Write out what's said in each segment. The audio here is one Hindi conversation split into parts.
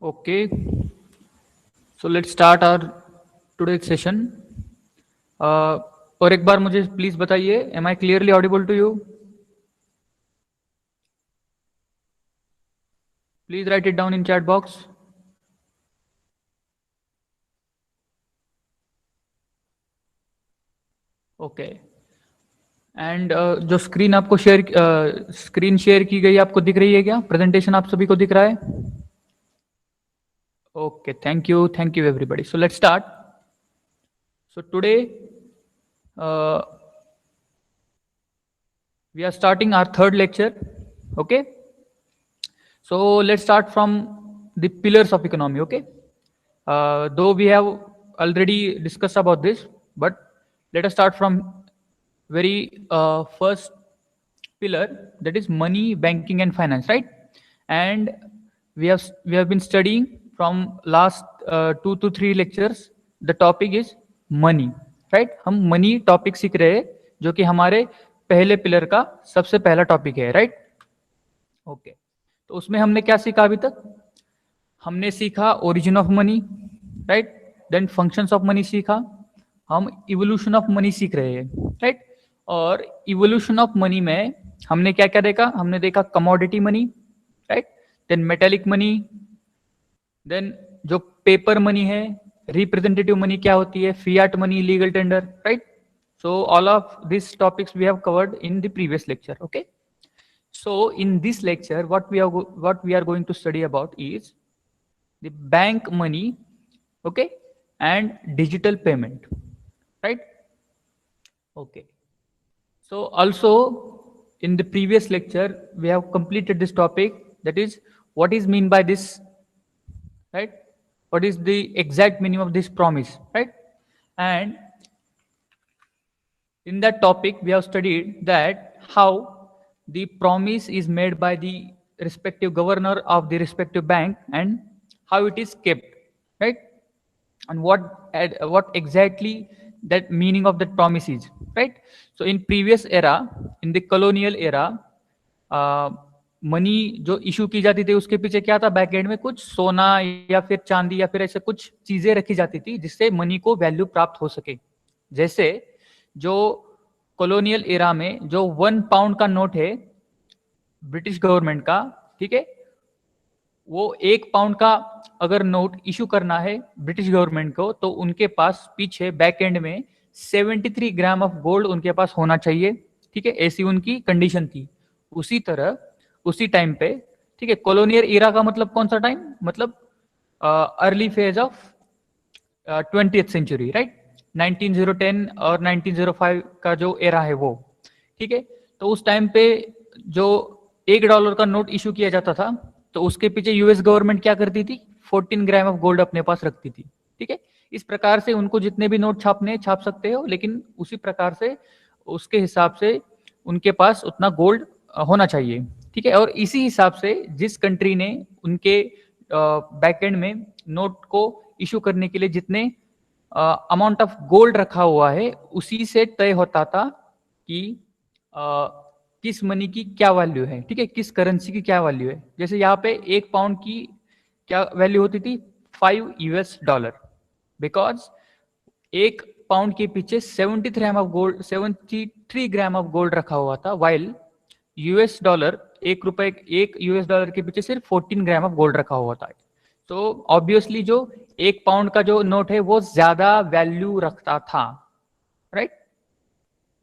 Okay, so let's start our today's session. Uh, और एक बार मुझे प्लीज बताइए, am I clearly audible to you? Please write it down in chat box. Okay. And जो स्क्रीन आपको स्क्रीन शेयर की गई आपको दिख रही है क्या? प्रेजेंटेशन आप सभी को दिख रहा है? Okay, thank you everybody. So let's start. So today we are starting our third lecture. Okay, so let's start from the pillars of economy. Okay, though we have already discussed about this, but let us start from very first pillar, that is money, banking and finance, right? And we have been studying from last 2 to 3 lectures. The topic is money, right? हम मनी टॉपिक सीख रहे हैं, जो कि हमारे पहले पिलर का सबसे पहला टॉपिक है, राइट? ओके, तो उसमें हमने क्या सीखा अभी तक? हमने सीखा origin of money, right? Then functions of money सीखा. हम इवोल्यूशन ऑफ मनी सीख रहे हैं, राइट? और इवोल्यूशन ऑफ मनी में हमने क्या क्या देखा? हमने देखा commodity money, right? Then metallic money, then जो पेपर मनी है, रिप्रेजेंटेटिव मनी क्या होती है, fiat money, legal tender, right? So all of these topics we have covered in the previous lecture. Okay, so in this lecture what we are going to study about is the bank money, okay, and digital payment, right? Okay, so also in the previous lecture we have completed this topic, that is what is mean by this, right? What is the exact meaning of this promise, right? And in that topic we have studied that how the promise is made by the respective governor of the respective bank and how it is kept, right? And what exactly that meaning of that promise is, right? So in previous era, in the colonial era, money जो इशू की जाती थी उसके पीछे क्या था? बैक एंड में कुछ सोना या फिर चांदी या फिर ऐसे कुछ चीजें रखी जाती थी जिससे मनी को वैल्यू प्राप्त हो सके. जैसे जो कॉलोनियल एरा में जो 1 पाउंड का नोट है ब्रिटिश गवर्नमेंट का, ठीक है, वो 1 पाउंड का अगर नोट इशू करना है ब्रिटिश गवर्नमेंट को, तो उनके पास पीछे बैक एंड में 73 ग्राम ऑफ गोल्ड उनके पास होना चाहिए, ठीक है? ऐसी उनकी कंडीशन थी. उसी तरह उसी टाइम पे, ठीक है, कॉलोनियल एरा का मतलब कौन सा टाइम? मतलब early phase of 20th century, right? 19010 और 1905 का जो एरा है वो, ठीक है. तो उस टाइम पे जो $1 का नोट इशू किया जाता था, तो उसके पीछे यूएस गवर्नमेंट क्या करती थी? 14 ग्राम ऑफ गोल्ड अपने पास रखती थी, ठीक है. इस प्रकार से उनको जितने भी नोट छापने छाप सकते हो, लेकिन उसी प्रकार से उसके हिसाब से उनके पास उतना गोल्ड होना चाहिए, ठीक है. और इसी हिसाब से जिस कंट्री ने उनके बैकएंड में नोट को इशू करने के लिए जितने अमाउंट ऑफ गोल्ड रखा हुआ है, उसी से तय होता था कि किस मनी की क्या वैल्यू है, ठीक है, किस करेंसी की क्या वैल्यू है. जैसे यहाँ पे 1 पाउंड की क्या वैल्यू होती थी? $5, बिकॉज 1 पाउंड के पीछे 73 ग्राम ऑफ गोल्ड रखा हुआ था, वाइल यूएस डॉलर $1 के पीछे सिर्फ 14 ग्राम ऑफ गोल्ड रखा हुआ था. तो ऑब्वियसली जो 1 पाउंड का जो नोट है वो ज्यादा वैल्यू रखता था, राइट?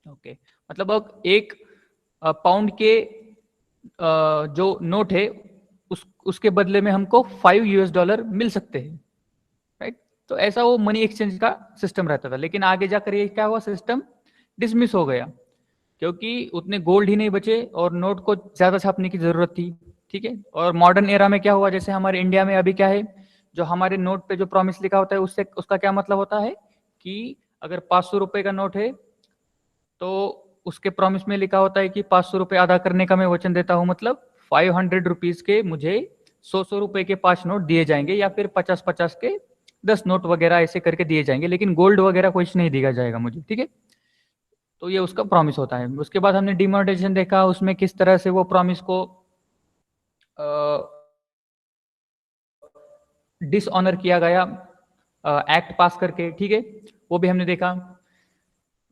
ओके, मतलब अब 1 पाउंड के जो नोट है उसके बदले में हमको $5 मिल सकते हैं, राइट? तो ऐसा वो मनी एक्सचेंज का सिस्टम रहता था. लेकिन आगे जाकर ये क्या हुआ? सिस्टम डिसमिस हो गया, क्योंकि उतने गोल्ड ही नहीं बचे और नोट को ज्यादा छापने की जरूरत थी, ठीक है. और मॉडर्न एरा में क्या हुआ? जैसे हमारे इंडिया में अभी क्या है, जो हमारे नोट पे जो प्रॉमिस लिखा होता है उससे उसका क्या मतलब होता है कि अगर 500 रुपए का नोट है तो उसके प्रॉमिस में लिखा होता है कि 500 रुपए अदा करने का मैं वचन देता हूं, मतलब 500 रुपीज के मुझे 100 रुपए के 5 नोट दिए जाएंगे या फिर 50 के 10 नोट वगैरह ऐसे करके दिए जाएंगे, लेकिन गोल्ड वगैरह कुछ नहीं दिया जाएगा मुझे, ठीक है. तो ये उसका प्रॉमिस होता है. उसके बाद हमने डिमोनेटाइजेशन देखा, उसमें किस तरह से वो प्रॉमिस को डिसऑनर किया गया एक्ट पास करके, ठीक है, वो भी हमने देखा।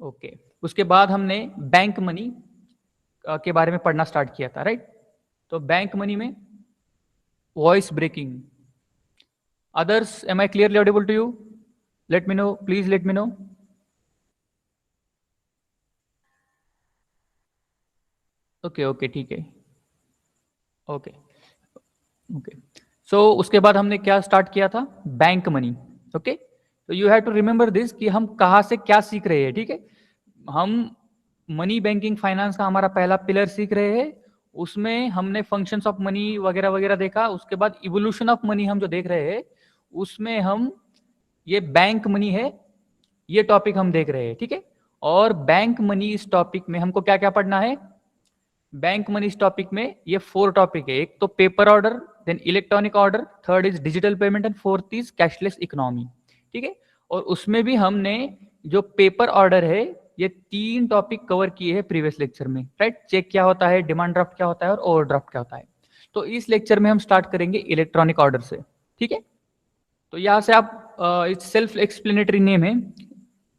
ओके, उसके बाद हमने बैंक मनी के बारे में पढ़ना स्टार्ट किया था, राइट। तो बैंक मनी में voice breaking, others, am I clearly audible to you? Let me know, please let me know. Okay ठीक है, ओके ओके। सो उसके बाद हमने क्या स्टार्ट किया था, बैंक मनी। ओके, तो you have to remember this कि हम कहाँ से क्या सीख रहे हैं, ठीक है। हम मनी बैंकिंग फाइनेंस का हमारा पहला पिलर सीख रहे हैं, उसमें हमने फंक्शंस ऑफ मनी वगैरह वगैरह देखा। उसके बाद इवोल्यूशन ऑफ मनी हम जो देख रहे हैं, उसमें हम ये बैंक मनी है, ये टॉपिक हम देख रहे हैं, ठीक है। और बैंक मनी इस टॉपिक में हमको क्या क्या पढ़ना है, बैंक मनी इस टॉपिक में ये 4 टॉपिक है। एक तो paper order, then electronic order, third is digital payment and fourth is cashless economy, ठीक है। और उसमें भी हमने जो पेपर ऑर्डर है, ये 3 टॉपिक कवर किए हैं प्रीवियस लेक्चर में, राइट। चेक क्या होता है, डिमांड ड्राफ्ट क्या होता है और ओवरड्राफ्ट क्या होता है। तो इस लेक्चर में हम स्टार्ट करेंगे इलेक्ट्रॉनिक ऑर्डर से, ठीक है। तो यहां से आप सेल्फ एक्सप्लेनेटरी नेम है।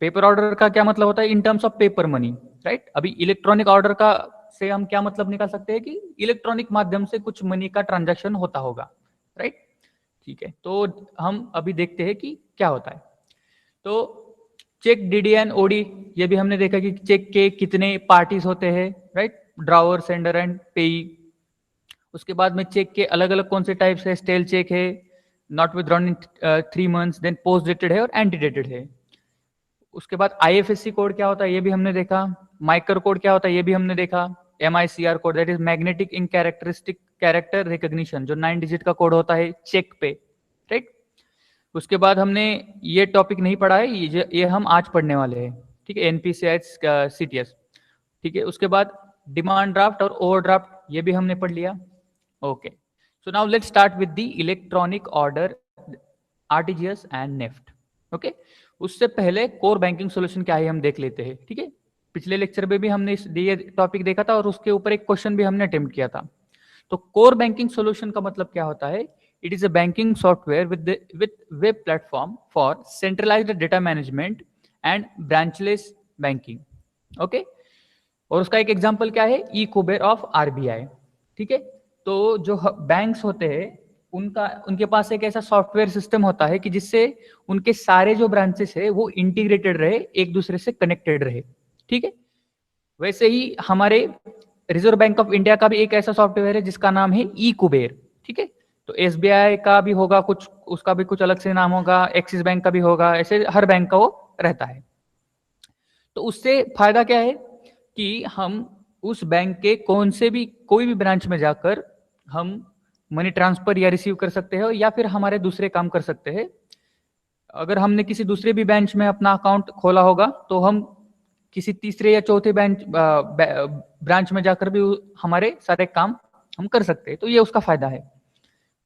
पेपर ऑर्डर का क्या मतलब होता है, in terms of paper money, right. अभी इलेक्ट्रॉनिक ऑर्डर का से हम क्या मतलब निकाल सकते हैं कि इलेक्ट्रॉनिक माध्यम से कुछ मनी का ट्रांजैक्शन होता होगा, राइट। ठीक है, तो हम अभी देखते हैं कि क्या होता है। तो चेक, डीडी एंड ओडी, ये भी हमने देखा कि चेक के कितने पार्टीज होते हैं, राइट। ड्रॉवर, सेंडर एंड पेई। उसके बाद में चेक के अलग अलग कौन से टाइप्स है, स्टेल चेक है, not withdrawn in 3 months, then post dated है और एंटी डेटेड है। उसके बाद आईएफएससी कोड क्या होता है, ये भी हमने देखा। माइक्रो कोड क्या होता है, ये भी हमने देखा। MICR code, that is magnetic in characteristic character recognition, जो 9 डिजिट का कोड होता है चेक पे, राइट। उसके बाद हमने ये टॉपिक नहीं पढ़ा है, ये हम आज पढ़ने वाले हैं, ठीक है, NPCI's CTS, ठीक है। उसके बाद डिमांड ड्राफ्ट और ओवरड्राफ्ट, ये भी हमने पढ़ लिया। Okay, so now let's start with the electronic order, RTGS and NEFT. Okay, उससे पहले कोर बैंकिंग सोल्यूशन क्या है हम देख लेते हैं, ठीक है। पिछले लेक्चर में भी हमने ये टॉपिक देखा था और उसके ऊपर एक क्वेश्चन भी हमने अटेम्प्ट किया था। तो कोर बैंकिंग सोल्यूशन का मतलब क्या होता है, it is a banking software with web platform for centralised data management and branchless banking. Okay, और उसका एक एग्जांपल क्या है, ई कुबेर ऑफ RBI, ठीक है। तो जो बैंक्स होते हैं, उनके पास एक ऐसा सॉफ्टवेयर सिस्टम होता है कि जिससे उनके सारे जो ब्रांचेस है वो इंटीग्रेटेड रहे, एक दूसरे से कनेक्टेड रहे, ठीक है। वैसे ही हमारे रिजर्व बैंक ऑफ इंडिया का भी एक ऐसा सॉफ्टवेयर है जिसका नाम है ई कुबेर, ठीक है। तो SBI का भी होगा कुछ, उसका भी कुछ अलग से नाम होगा, एक्सिस बैंक का भी होगा, ऐसे हर बैंक का वो रहता है। तो उससे फायदा क्या है कि हम उस बैंक के कोई भी ब्रांच में जाकर हम मनी ट्रांसफर या रिसीव कर सकते हैं या फिर हमारे दूसरे काम कर सकते हैं। अगर हमने किसी दूसरे भी ब्रांच में अपना अकाउंट खोला होगा तो हम किसी तीसरे या चौथे ब्रांच में जाकर भी हमारे सारे काम हम कर सकते हैं। तो ये उसका फायदा है।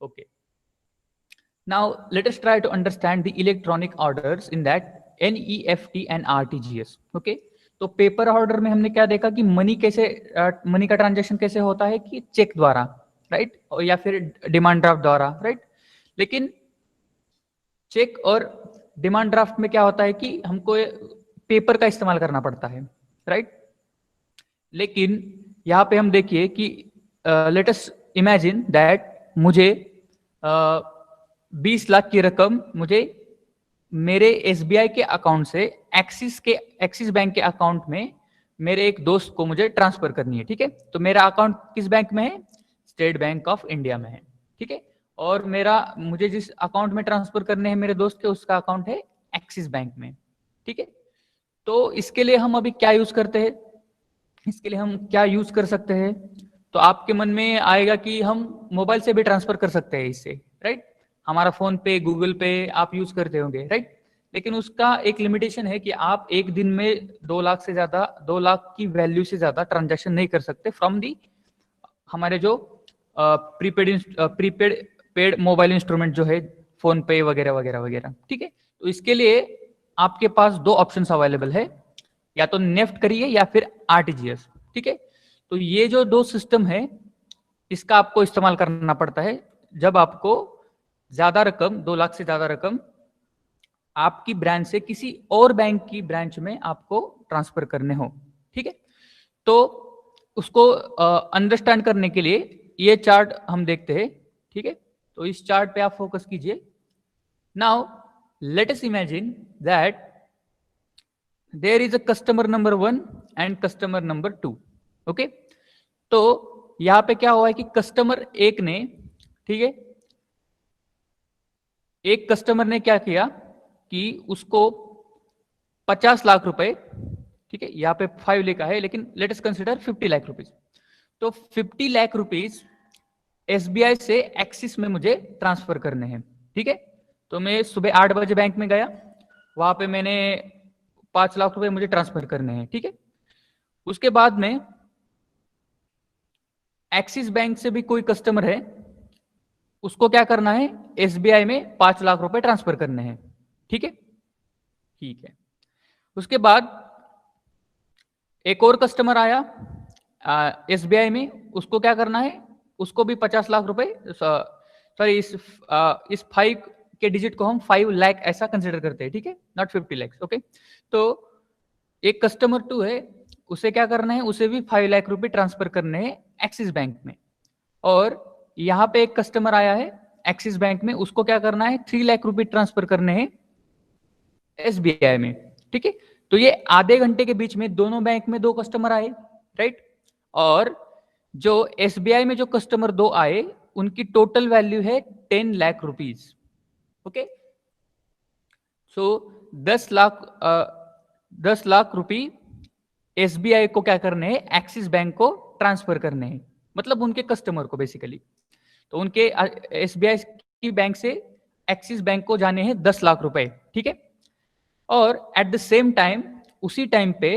Okay, now let us try to understand the electronic orders in that NEFT and RTGS। Okay, तो पेपर ऑर्डर में हमने क्या देखा कि मनी का ट्रांजैक्शन कैसे होता है कि चेक द्वारा, राइट, या फिर डिमांड ड्राफ्ट द्वारा, राइट। लेकिन चेक और डिमांड ड्राफ्ट में क्या होता है कि हमको पेपर का इस्तेमाल करना पड़ता है, राइट। लेकिन यहां पे हम देखिए कि लेट अस इमेजिन दैट मुझे 20 लाख की रकम मुझे मेरे SBI के अकाउंट से एक्सिस बैंक के अकाउंट में मेरे एक दोस्त को मुझे ट्रांसफर करनी है, ठीक है। तो मेरा अकाउंट किस बैंक में है, स्टेट बैंक ऑफ इंडिया में है, ठीक है। और मुझे जिस अकाउंट में ट्रांसफर करने हैं मेरे दोस्त के, उसका अकाउंट है एक्सिस बैंक में, ठीक है। तो इसके लिए हम अभी क्या यूज करते हैं, इसके लिए हम क्या यूज कर सकते हैं, तो आपके मन में आएगा कि हम मोबाइल से भी ट्रांसफर कर सकते हैं इससे, राइट। हमारा फोन पे, गूगल पे आप यूज करते होंगे, राइट। लेकिन उसका एक लिमिटेशन है कि आप एक दिन में 2 लाख की वैल्यू से ज्यादा ट्रांजैक्शन नहीं कर सकते फ्रॉम दी हमारे जो प्रीपेड पेड मोबाइल इंस्ट्रूमेंट जो है, फोन पे वगैरह वगैरह वगैरह, ठीक है। तो इसके लिए आपके पास 2 ऑप्शंस अवेलेबल है, या तो नेफ्ट करिए या फिर RTGS, ठीक है। तो ये जो 2 सिस्टम है, इसका आपको इस्तेमाल करना पड़ता है जब आपको ज्यादा रकम, 2 लाख से ज्यादा रकम आपकी ब्रांच से किसी और बैंक की ब्रांच में आपको ट्रांसफर करने हो, ठीक है। तो उसको अंडरस्टैंड करने के लिए ये चार्ट हम देखते हैं, ठीक है। तो इस चार्ट पे आप फोकस कीजिए। Now let us imagine that there is a customer number 1 and customer number 2, okay. तो यहां पे क्या हुआ है कि कस्टमर एक ने, ठीक है, एक कस्टमर ने क्या किया कि उसको 50 लाख रुपए, ठीक है, यहां पे 5 लिखा है लेकिन let us consider 50 lakh rupees. तो 50 लाख रुपीज एसबीआई से एक्सिस में मुझे ट्रांसफर करने हैं, ठीक है। तो मैं सुबह 8 बजे बैंक में गया, वहां पे मैंने 5 लाख रुपए मुझे ट्रांसफर करने हैं, ठीक है। उसके बाद में एक्सिस बैंक से भी कोई कस्टमर है, उसको क्या करना है, एसबीआई में 5 लाख रुपए ट्रांसफर करने हैं, ठीक है। ठीक है, उसके बाद एक और कस्टमर आया एसबीआई में, उसको क्या करना है, उसको भी 50 लाख रुपए, सॉरी इस 5 के डिजिट को हम 5 लाख ऐसा कंसिडर करते हैं, ठीक है, नॉट 50 लाख, ओके। तो एक कस्टमर 2 है, उसे क्या करना है, उसे भी 5 लाख रुपए ट्रांसफर करने हैं एक्सिस बैंक में। और यहां पे एक कस्टमर आया है एक्सिस बैंक में, उसको क्या करना है, 3 लाख रुपए ट्रांसफर करने हैं एसबीआई में, ठीक है। तो ये आधे घंटे के बीच में दोनों बैंक में 2 कस्टमर आए, राइट। और जो एसबीआई में जो कस्टमर 2 आए, उनकी टोटल वैल्यू है 10 लाख रुपीज, ओके। सो 10 लाख रुपी एसबीआई को क्या करने हैं, एक्सिस बैंक को ट्रांसफर करने हैं, मतलब उनके कस्टमर को बेसिकली। तो उनके एसबीआई की बैंक से एक्सिस बैंक को जाने हैं 10 लाख रुपए, ठीक है। और एट द सेम टाइम उसी टाइम पे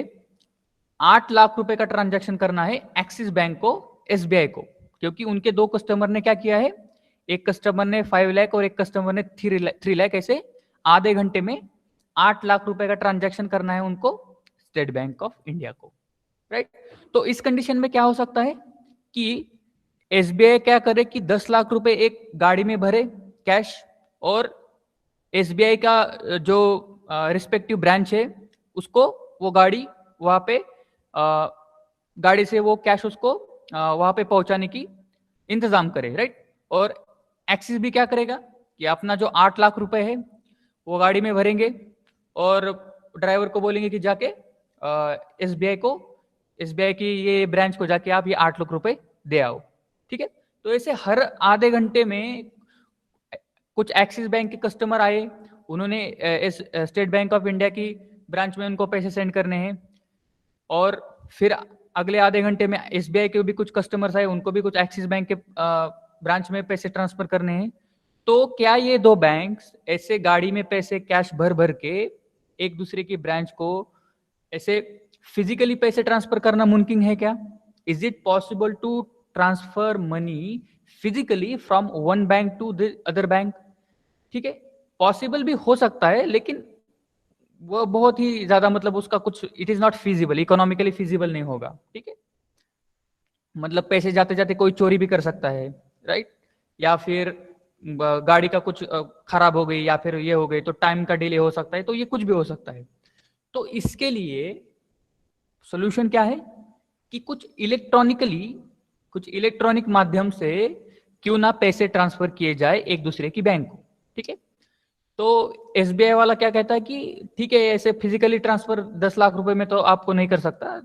8 लाख रुपए का ट्रांजैक्शन करना है एक्सिस बैंक को एसबीआई को, क्योंकि उनके 2 कस्टमर ने क्या किया है, एक कस्टमर ने 5 लाख और एक कस्टमर ने 3 लाख, ऐसे आधे घंटे में 8 लाख रुपए का ट्रांजैक्शन करना है उनको स्टेट बैंक ऑफ इंडिया को, राइट। तो इस कंडीशन में क्या हो सकता है कि एसबीआई क्या करे कि 10 लाख रुपए एक गाड़ी में भरे कैश, और एसबीआई का जो रिस्पेक्टिव ब्रांच है उसको वो गाड़ी वहां पे गाड़ी से वो कैश उसको वहां पे पहुंचाने की इंतजाम करे, राइट। और एक्सिस भी क्या करेगा कि अपना जो 8 लाख रुपए है वो गाड़ी में भरेंगे और ड्राइवर को बोलेंगे कि जाके एसबीआई की ये ब्रांच को जाके आप ये 8 लाख रुपए दे आओ, ठीक है। तो ऐसे हर आधे घंटे में कुछ एक्सिस बैंक के कस्टमर आए, उन्होंने स्टेट बैंक ऑफ इंडिया की ब्रांच में उनको पैसे सेंड करने हैं, और फिर अगले आधे घंटे में एसबीआई के भी कुछ कस्टमर्स आए, उनको भी कुछ एक्सिस बैंक के ब्रांच में पैसे ट्रांसफर करने हैं। तो क्या ये 2 बैंक्स ऐसे गाड़ी में पैसे कैश भर भर के एक दूसरे की ब्रांच को ऐसे फिजिकली पैसे ट्रांसफर करना मुमकिन है क्या? Is it possible to transfer money physically from one bank to the other bank? ठीक है, पॉसिबल भी हो सकता है, लेकिन वो बहुत ही ज्यादा, मतलब उसका कुछ, it is not feasible, economically feasible नहीं होगा, ठीक है। मतलब पैसे जाते जाते कोई चोरी भी कर सकता है, राइट। या फिर गाड़ी का कुछ खराब हो गई या फिर ये हो गई तो टाइम का डिले हो सकता है, तो ये कुछ भी हो सकता है। तो इसके लिए सॉल्यूशन क्या है कि कुछ इलेक्ट्रॉनिक माध्यम से क्यों ना पैसे ट्रांसफर किए जाए एक दूसरे की बैंक को, ठीक है। तो एसबीआई वाला क्या कहता है कि ठीक है, ऐसे फिजिकली ट्रांसफर 10 लाख रुपए में तो आपको नहीं कर सकता,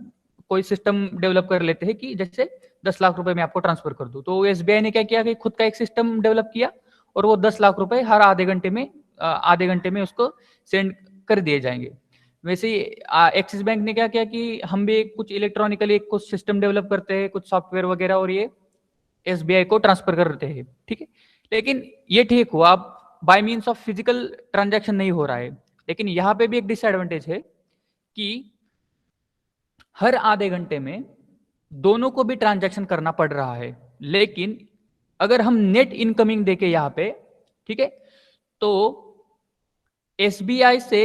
कोई सिस्टम डेवलप कर लेते हैं कि जैसे 10 लाख रुपए में आपको ट्रांसफर कर दूं। तो एसबीआई ने क्या किया कि खुद का एक सिस्टम डेवलप किया, और वो 10 लाख रुपए हर आधे घंटे में उसको सेंड कर दिए जाएंगे। वैसे ही एक्सिस बैंक ने क्या किया कि हम भी कुछ इलेक्ट्रॉनिकली कुछ सिस्टम डेवलप करते हैं, कुछ सॉफ्टवेयर वगैरह, और ये एसबीआई को ट्रांसफर करते हैं, ठीक है। लेकिन ये ठीक हुआ, अब bye means of physical transaction नहीं हो रहा है। लेकिन यहां पे भी एक डिसएडवांटेज है कि हर आधे घंटे में दोनों को भी ट्रांजैक्शन करना पड़ रहा है। लेकिन अगर हम नेट इनकमिंग देके यहां पे, ठीक है, तो एसबीआई से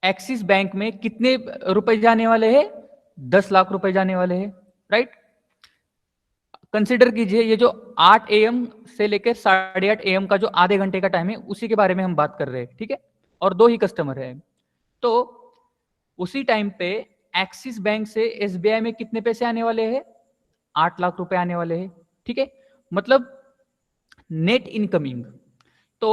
एक्सिस बैंक में कितने रुपए जाने वाले हैं? 10 लाख रुपए जाने वाले हैं, राइट। कंसिडर कीजिए ये जो 8 AM से लेकर 8:30 AM का जो आधे घंटे का टाइम है उसी के बारे में हम बात कर रहे हैं, ठीक है, और 2 ही कस्टमर है। तो उसी टाइम पे एक्सिस बैंक से SBI में कितने पैसे आने वाले हैं? 8 लाख रुपए आने वाले हैं, ठीक है, मतलब नेट इनकमिंग। तो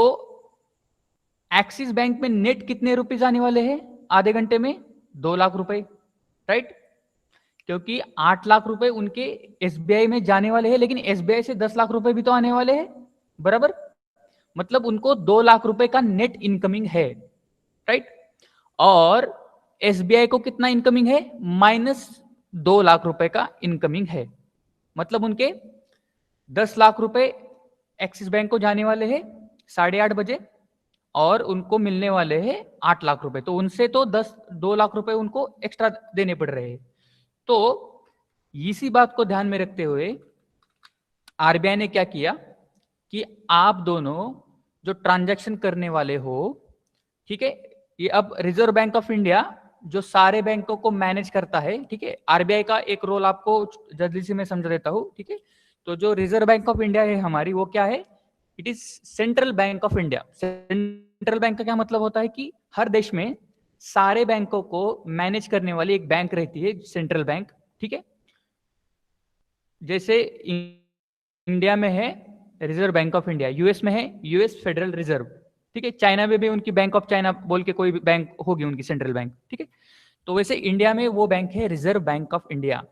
एक्सिस बैंक में नेट कितने रुपीज आने वाले हैं आधे घंटे में? 2 लाख रुपए, राइट, क्योंकि 8 लाख रुपए उनके SBI में जाने वाले हैं, लेकिन SBI से 10 लाख रुपए भी तो आने वाले हैं, बराबर, मतलब उनको 2 लाख रुपए का नेट इनकमिंग है, राइट, और SBI को कितना इनकमिंग है? -2 लाख रुपए का इनकमिंग है, मतलब उनके 10 लाख रुपए एक्सिस बैंक को जाने वाले हैं 8:30 बजे और उनको मिलने वाले हैं 8 लाख रुपए, तो उनसे तो 2 लाख रुपए उनको एक्स्ट्रा देने पड़ रहे हैं। तो इसी बात को ध्यान में रखते हुए RBI ने क्या किया कि आप दोनों जो ट्रांजैक्शन करने वाले हो, ठीक है, ये अब रिजर्व बैंक ऑफ इंडिया जो सारे बैंकों को मैनेज करता है, ठीक है, RBI का एक रोल आपको जल्दी से मैं समझा देता हूं, ठीक है, तो जो रिजर्व बैंक ऑफ इंडिया है हमारी, वो क्या है? It is central bank of India. Central bank का क्या मतलब होता है कि हर देश में सारे बैंकों को मैनेज करने वाली एक बैंक रहती है, सेंट्रल बैंक, ठीक है, जैसे इंडिया में है reserve Bank of India, US में है यूएस फेडरल रिजर्व, ठीक है, चाइना में भी उनकी बैंक ऑफ चाइना बोल के कोई भी बैंक होगी उनकी सेंट्रल बैंक, ठीक है, तो वैसे इंडिया में वो बैंक है reserve Bank of India.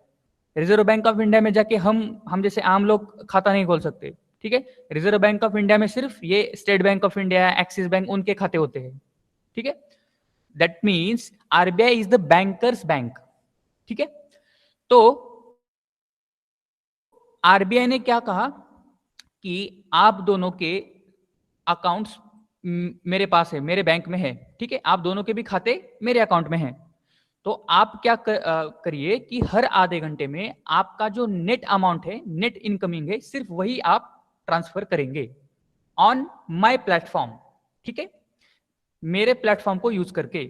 Reserve Bank of India में जाके हम जैसे आम लोग खाता नहीं खोल सकते, ठीक है, रिजर्व बैंक ऑफ इंडिया में सिर्फ ये state bank of India, axis bank, उनके खाते होते हैं, ठीक है, that means RBI is the bankers bank, ठीक है। तो RBI ने क्या कहा कि आप दोनों के अकाउंट्स मेरे पास है, मेरे बैंक में है, ठीक है, आप दोनों के भी खाते मेरे अकाउंट में है, तो आप क्या करिए कि हर आधे घंटे में आपका जो नेट अमाउंट है, नेट इनकमिंग है, सिर्फ वही आप ट्रांसफर करेंगे ऑन माय प्लेटफॉर्म, ठीक है, मेरे प्लेटफॉर्म को यूज करके,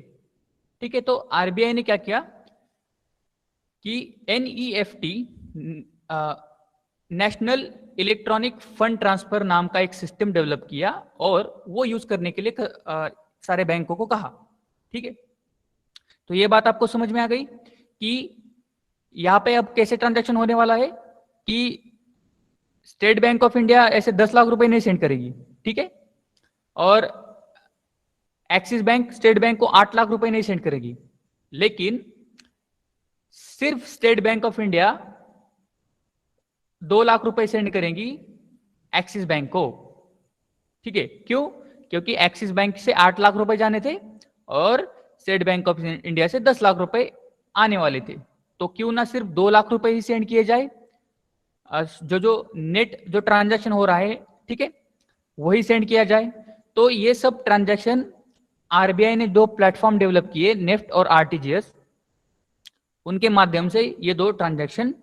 ठीक है। तो RBI ने क्या किया कि NEFT, national electronic fund transfer नाम का एक सिस्टम डेवलप किया और वो यूज करने के लिए सारे बैंकों को कहा, ठीक है। तो ये बात आपको समझ में आ गई कि यहां पे अब कैसे ट्रांजैक्शन होने वाला है कि स्टेट बैंक ऑफ इंडिया ऐसे 10 लाख रुपए नहीं सेंड करेगी, ठीक है, और एक्सिस बैंक स्टेट बैंक को 8 लाख रुपए नहीं सेंड करेगी, लेकिन सिर्फ state bank of India 2 lakh रुपए सेंड करेंगी एक्सिस बैंक को, ठीक है, क्यों? क्योंकि एक्सिस बैंक से 8 लाख रुपए जाने थे और स्टेट बैंक ऑफ इंडिया से 10 लाख रुपए आने वाले थे, तो क्यों ना सिर्फ 2 लाख रुपए ही सेंड किए जाए, जो नेट जो ट्रांजैक्शन हो रहा है, ठीक है, वही सेंड किया जाए। तो ये सब ट्रांजैक्शन RBI ने 2 प्लेटफॉर्म डेवलप किए, नेफ्ट और RTGS, उनके माध्यम से ये 2 ट्रांजैक्शन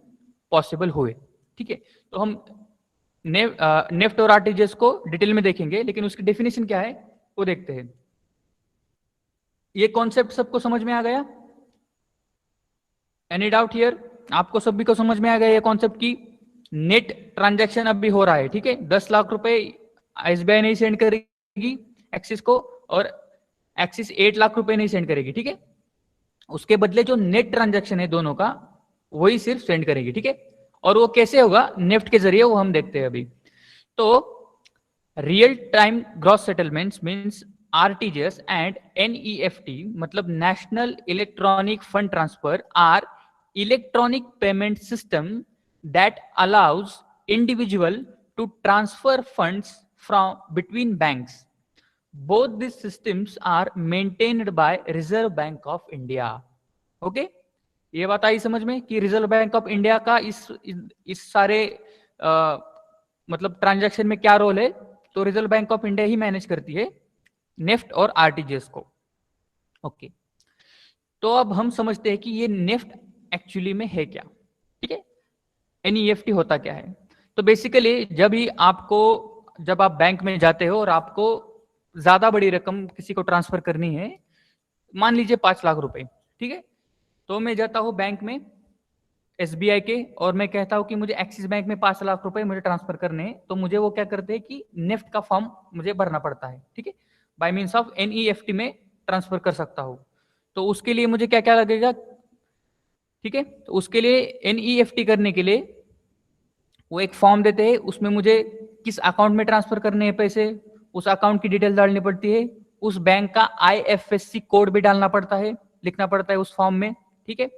पॉसिबल हुए, ठीक है। तो हम नेफ्ट और RTGS को डिटेल में देखेंगे, लेकिन उसकी डेफिनेशन क्या है वो देखते हैं। ये कॉन्सेप्ट सबको समझ में आ गया? Any doubt here? आपको सभी को समझ में आ गया ये कॉन्सेप्ट की नेट ट्रांजैक्शन अब भी हो रहा है, ठीक है, 10 लाख रुपए SBI नहीं सेंड करेगी एक्सिस को और एक्सिस 8 लाख रुपए नहीं सेंड करेगी, ठीक है, उसके बदले जो नेट ट्रांजैक्शन है दोनों का वही सिर्फ सेंड करेगी, ठीक है, और वो कैसे होगा? नेफ्ट के जरिए, वो हम देखते हैं अभी। तो real time gross settlements means RTGS and NEFT मतलब national electronic fund transfer are electronic payment system that allows individual to transfer funds from between banks. Both these systems are maintained by Reserve Bank of India. Okay, ये बात आई समझ में कि रिजर्व बैंक ऑफ इंडिया का इस सारे मतलब ट्रांजैक्शन में क्या रोल है? तो reserve Bank of India he manage करती है नेफ्ट और RTGS को। ओके, तो अब हम समझते हैं कि ये नेफ्ट एक्चुअली में है क्या, ठीक है, NEFT होता क्या है। तो बेसिकली जब आप बैंक में जाते हो और आपको ज्यादा बड़ी रकम किसी को ट्रांसफर करनी है, मान लीजिए 5 लाख रुपए, ठीक है, तो मैं जाता हूं बैंक में, SBI के, और मैं कहता हूं कि मुझे एक्सिस बैंक में 5 लाख रुपए मुझे ट्रांसफर करने हैं, तो मुझे वो क्या करते हैं कि नेफ्ट का फॉर्म मुझे भरना पड़ता है, ठीक है, बाय मीन्स ऑफ NEFT में ट्रांसफर कर सकता हूं। तो उसके लिए मुझे क्या क्या लगेगा, ठीक है, तो उसके लिए NEFT करने के लिए वो एक फॉर्म देते हैं, उसमें मुझे किस अकाउंट में ट्रांसफर करने हैं पैसे, उस अकाउंट की डिटेल डालनी पड़ती है, उस बैंक का IFSC कोड भी डालना पड़ता है, लिखना पड़ता है उस फॉर्म में, ठीक है,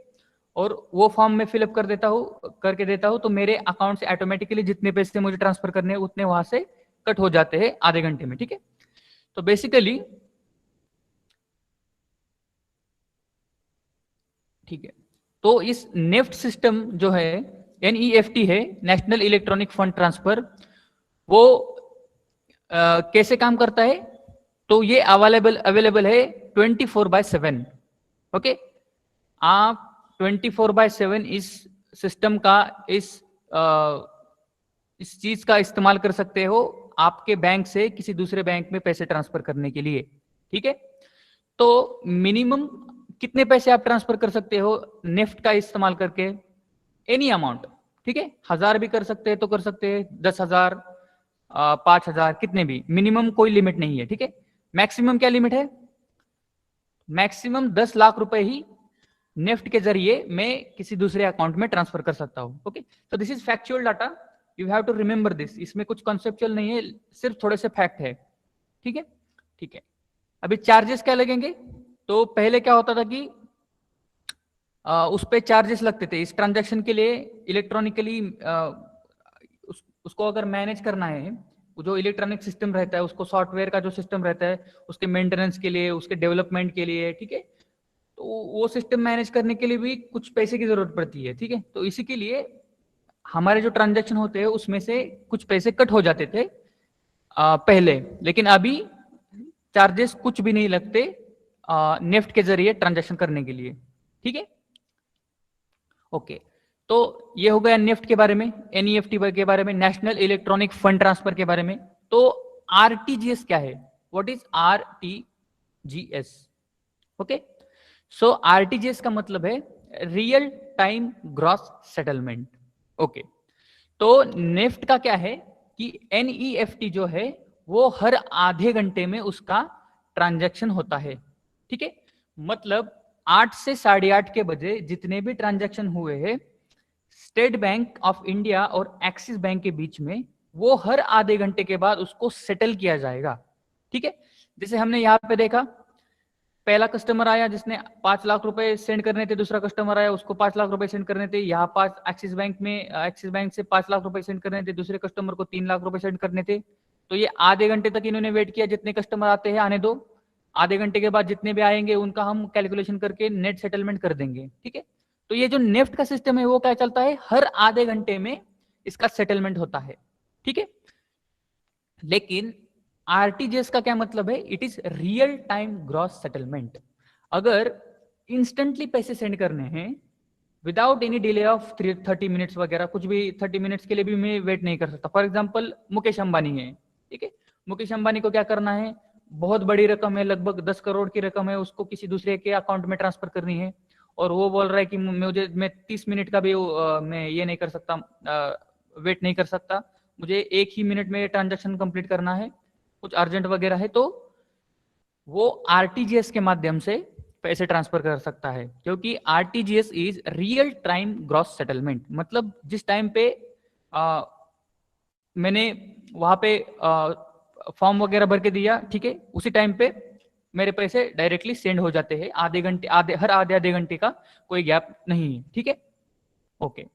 और वो फॉर्म में फिलअप करके देता हूं, तो मेरे अकाउंट से ऑटोमेटिकली जितने पैसे मुझे ट्रांसफर करने हैं उतने वहां से कट हो जाते हैं आधे घंटे में, ठीक है। तो बेसिकली, ठीक है, तो इस नेफ्ट सिस्टम जो है, NEFT है, नेशनल इलेक्ट्रॉनिक फंड ट्रांसफर, वो कैसे काम करता है, तो ये अवेलेबल है 24/7, ओके। आप 24/7 इस सिस्टम का, इस चीज का इस्तेमाल कर सकते हो आपके बैंक से किसी दूसरे बैंक में पैसे ट्रांसफर करने के लिए, ठीक है। तो मिनिमम कितने पैसे आप ट्रांसफर कर सकते हो नेफ्ट का इस्तेमाल करके, एनी अमाउंट, ठीक है, 1000 भी कर सकते हैं तो कर सकते हैं, 10,000, 5,000, कितने भी, मिनिमम कोई लिमिट नहीं है, ठीक है। मैक्सिमम क्या लिमिट है, मैक्सिमम 10 लाख रुपए ही नेफ्ट के जरिए मैं किसी दूसरे अकाउंट में ट्रांसफर कर सकता हूं, ओके। तो this is factual data, you have to remember this, इसमें कुछ कॉन्सेप्चुअल नहीं है, सिर्फ थोड़े से फैक्ट है, ठीक है, ठीक है। अभी चार्जेस क्या लगेंगे, तो पहले क्या होता था कि उस पे चार्जेस लगते थे इस ट्रांजैक्शन के लिए, इलेक्ट्रॉनिकली उसको अगर मैनेज करना है, जो इलेक्ट्रॉनिक सिस्टम रहता है, उसको सॉफ्टवेयर का जो सिस्टम रहता है, उसके मेंटेनेंस के लिए, उसके डेवलपमेंट के लिए, ठीक है, तो वो सिस्टम मैनेज करने के लिए भी कुछ पैसे की जरूरत पड़ती है, ठीक है। तो इसी के लिए हमारे जो ट्रांजैक्शन होते हैं उसमें से कुछ पैसे कट हो जाते थे पहले, लेकिन अभी चार्जेस कुछ भी नहीं लगते नेफ्ट के जरिए ट्रांजैक्शन करने के लिए, ठीक है, ओके। तो ये हो गया नेफ्ट के बारे में, NEFT के बारे में, नेशनल इलेक्ट्रॉनिक फंड ट्रांसफर के बारे में। तो RTGS क्या है, what is RTGS, okay. So RTGS का मतलब है real time gross settlement, okay. तो नेफ्ट का क्या है कि NEFT जो है वो हर आधे घंटे में उसका ट्रांजैक्शन होता है, ठीक है, मतलब 8 से 8:30 के बजे जितने भी ट्रांजैक्शन हुए हैं स्टेट बैंक ऑफ इंडिया और एक्सिस बैंक के बीच में, वो हर आधे घंटे के बाद उसको सेटल किया जाएगा, ठीक है। जैसे हमने यहाँ पे देखा, पहला कस्टमर आया जिसने 5 लाख रुपए सेंड करने थे, दूसरा कस्टमर आया उसको 5 लाख रुपए सेंड करने थे, यहाँ 5 एक्सिस बैंक से 5 लाख रुपए सेंड करने थे, दूसरे कस्टमर को 3 लाख रुपए सेंड करने थे। तो ये आधे घंटे तक इन्होंने वेट किया, जितने कस्टमर आते हैं आने दो, आधे घंटे के बाद जितने भी आएंगे उनका हम कैलकुलेशन करके नेट सेटलमेंट कर देंगे, ठीक है। तो ये जो नेफ्ट का सिस्टम है वो क्या चलता है, हर आधे घंटे में इसका सेटलमेंट होता है, ठीक है। लेकिन RTGS का क्या मतलब है, it is real time gross settlement. अगर इंस्टेंटली पैसे सेंड करने हैं without any delay of 30 minutes वगैरह, कुछ भी 30 मिनट्स के लिए भी मैं वेट नहीं कर सकता। फॉर एग्जांपल मुकेश अंबानी है, ठीक है, मुकेश अंबानी को क्या करना है, बहुत बड़ी रकम है, लगभग 10 करोड़ की रकम है, उसको किसी दूसरे के अकाउंट में ट्रांसफर करनी है, और वो बोल रहा है कि मैं 30 मिनट का भी मैं ये नहीं कर सकता, वेट नहीं कर सकता, मुझे 1 ही मिनट में ट्रांजेक्शन कंप्लीट करना है, कुछ अर्जेंट वगैरह है, तो वो RTGS के माध्यम से पैसे ट्रांसफर कर सकता है, क्योंकि RTGS is real time gross settlement. मतलब जिस टाइम पे मैंने वहां पे फॉर्म वगैरह भर के दिया, ठीक है, उसी टाइम पे मेरे पैसे डायरेक्टली सेंड हो जाते हैं, हर आधे घंटे का कोई गैप नहीं है, ठीक है, ओके।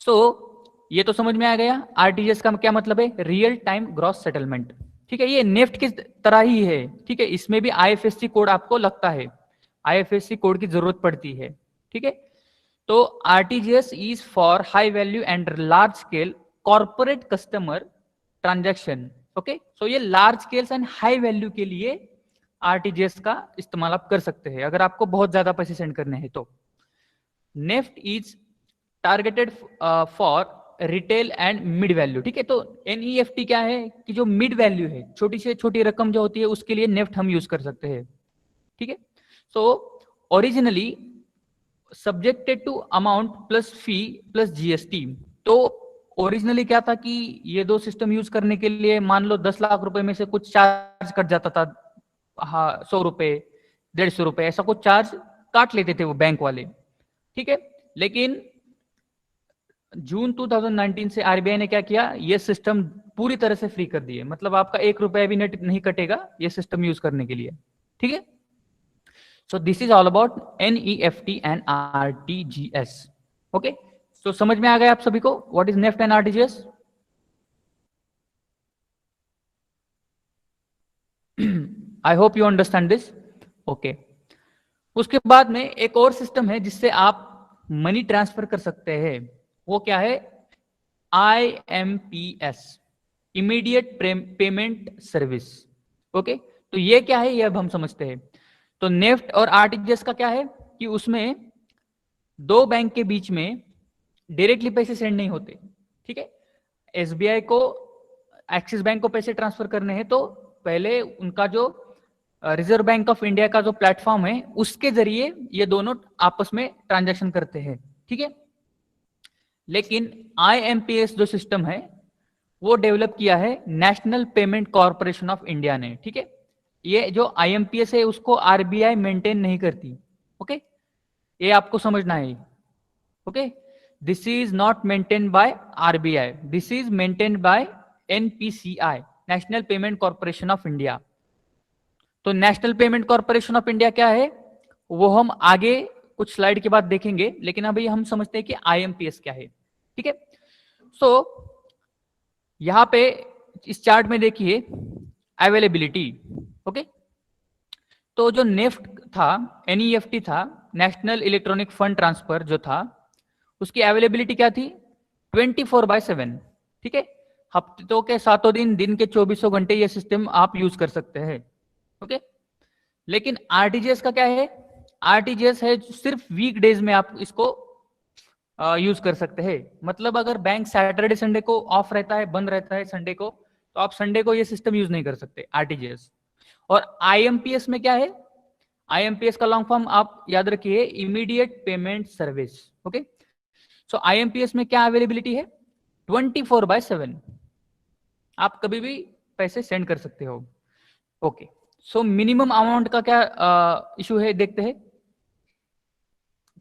सो ये तो समझ में आ गया RTGS का क्या मतलब है, रियल टाइम ग्रॉस सेटलमेंट, ठीक है। ये नेफ्ट की तरह ही है, ठीक है, इसमें भी IFSC कोड आपको लगता है, IFSC कोड की जरूरत पड़ती है, ठीक है। तो RTGS is for high value and large scale corporate customer transaction, okay. So ये large scales and high value के लिए RTGS का इस्तेमाल आप कर सकते हैं, अगर आपको बहुत ज्यादा पैसे सेंड करने हैं तो। NEFT is targeted for retail and mid value, ठीक है। तो NEFT क्या है कि जो मिड वैल्यू है, छोटी से छोटी रकम जो होती है, उसके लिए नेफ्ट हम यूज कर सकते हैं, ठीक है। So originally subjected to amount plus fee plus GST. तो ओरिजिनली क्या था कि ये दो सिस्टम यूज करने के लिए मान लो 10 लाख रुपए में से कुछ चार्ज कट जाता था, हाँ 100 रुपए 150 रुपए ऐसा कुछ चार्ज काट लेते थे वो बैंक वाले, ठीक है। लेकिन जून 2019 से आरबीआई ने क्या किया, ये सिस्टम पूरी तरह से फ्री कर दिए, मतलब आपका 1 रुपया भी नेट नहीं कटेगा ये सिस्टम यूज करने के लिए, ठीक है। So this is all about NEFT and RTGS. Okay, तो समझ में आ गया आप सभी को what is NEFT and RTGS? I hope you understand this. Okay, उसके बाद में एक और सिस्टम है जिससे आप मनी ट्रांसफर कर सकते हैं, वो क्या है? IMPS, immediate payment service. Okay, तो ये क्या है ये अब हम समझते हैं। तो नेफ्ट और आरटीजीएस का क्या है कि उसमें दो बैंक के बीच में डायरेक्टली पैसे सेंड नहीं होते, ठीक है। एसबीआई को एक्सिस बैंक को पैसे ट्रांसफर करने हैं तो पहले उनका जो रिजर्व बैंक ऑफ इंडिया का जो प्लेटफॉर्म है उसके जरिए ये दोनों आपस में ट्रांजैक्शन करते हैं, ठीक है। लेकिन आईएमपीएस जो सिस्टम है वो डेवलप किया है national payment corporation of India ने, ठीक है। ये जो आईएमपीएस है उसको आरबीआई मेंटेन नहीं करती, ओके, ये आपको समझना है, okay. This is not maintain by RBI, this is maintain by NPCI, national payment corporation of India. तो national payment corporation of India क्या है वो हम आगे कुछ स्लाइड के बाद देखेंगे, लेकिन अभी हम समझते हैं कि आईएमपीएस क्या है, ठीक है। सो यहां पे इस चार्ट में देखिए अवेलेबिलिटी, ओके। तो जो नेफ्ट था, एनईएफटी था, नेशनल इलेक्ट्रॉनिक फंड ट्रांसफर जो था, उसकी अवेलेबिलिटी क्या थी? 24/7, ठीक है। हफ्तों के 7 दिन, दिन के 24 घंटे ये सिस्टम आप यूज कर सकते हैं, ओके। लेकिन आरटीजीएस का क्या है? आरटीजीएस है सिर्फ वीक डेज में आप इसको यूज कर सकते हैं। मतलब अगर बैंक सैटरडे संडे को ऑफ रहता है, बंद रहता है संडे को, तो आप संडे को ये सिस्टम यूज नहीं कर सकते आरटीजीएस। और आईएमपीएस में क्या है? आईएमपीएस का लॉन्ग फॉर्म आप याद रखिए, इमीडिएट पेमेंट सर्विस, ओके। सो आईएमपीएस में क्या अवेलेबिलिटी है? 24/7, आप कभी भी पैसे सेंड कर सकते हो, ओके। सो मिनिमम अमाउंट का क्या इशू है देखते हैं।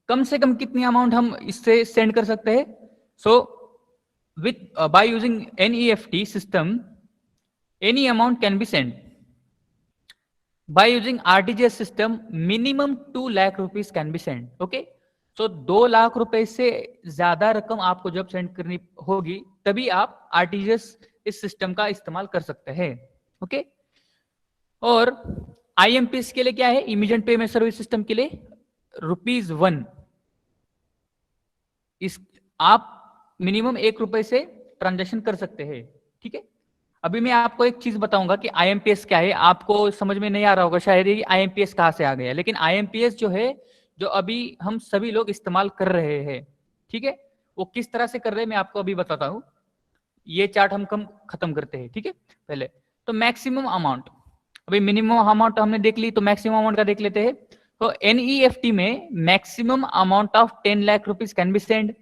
कम से कम कितनी अमाउंट हम इससे सेंड कर सकते हैं? So with by using NEFT system any amount can be send. By using RTGS system minimum 2 lakh rupees can be send, okay. So 2 lakh रुपए से ज्यादा रकम आपको जब सेंड करनी होगी तभी आप आरटीजीएस इस सिस्टम का इस्तेमाल कर सकते हैं, ओके। और आईएमपीएस के लिए क्या है? इमीडिएट पेमेंट सर्विस सिस्टम के लिए ₹1 इस आप मिनिमम 1 रुपए से ट्रांजैक्शन कर सकते हैं, ठीक है। अभी मैं आपको एक चीज बताऊंगा कि आईएमपीएस क्या है। आपको समझ में नहीं आ रहा होगा शायद ये आईएमपीएस कहां से आ गया, लेकिन आईएमपीएस जो है, जो अभी हम सभी लोग इस्तेमाल कर रहे हैं, ठीक है, वो किस तरह से कर रहे हैं मैं आपको अभी बताता हूं। ये चार्ट हम कम खत्म करते हैं, ठीक है। पहले तो मैक्सिमम अमाउंट, अभी मिनिमम अमाउंट हमने देख ली, तो मैक्सिमम अमाउंट का देख लेते हैं। तो एनईएफटी में maximum amount of 10 lakh rupees can be send,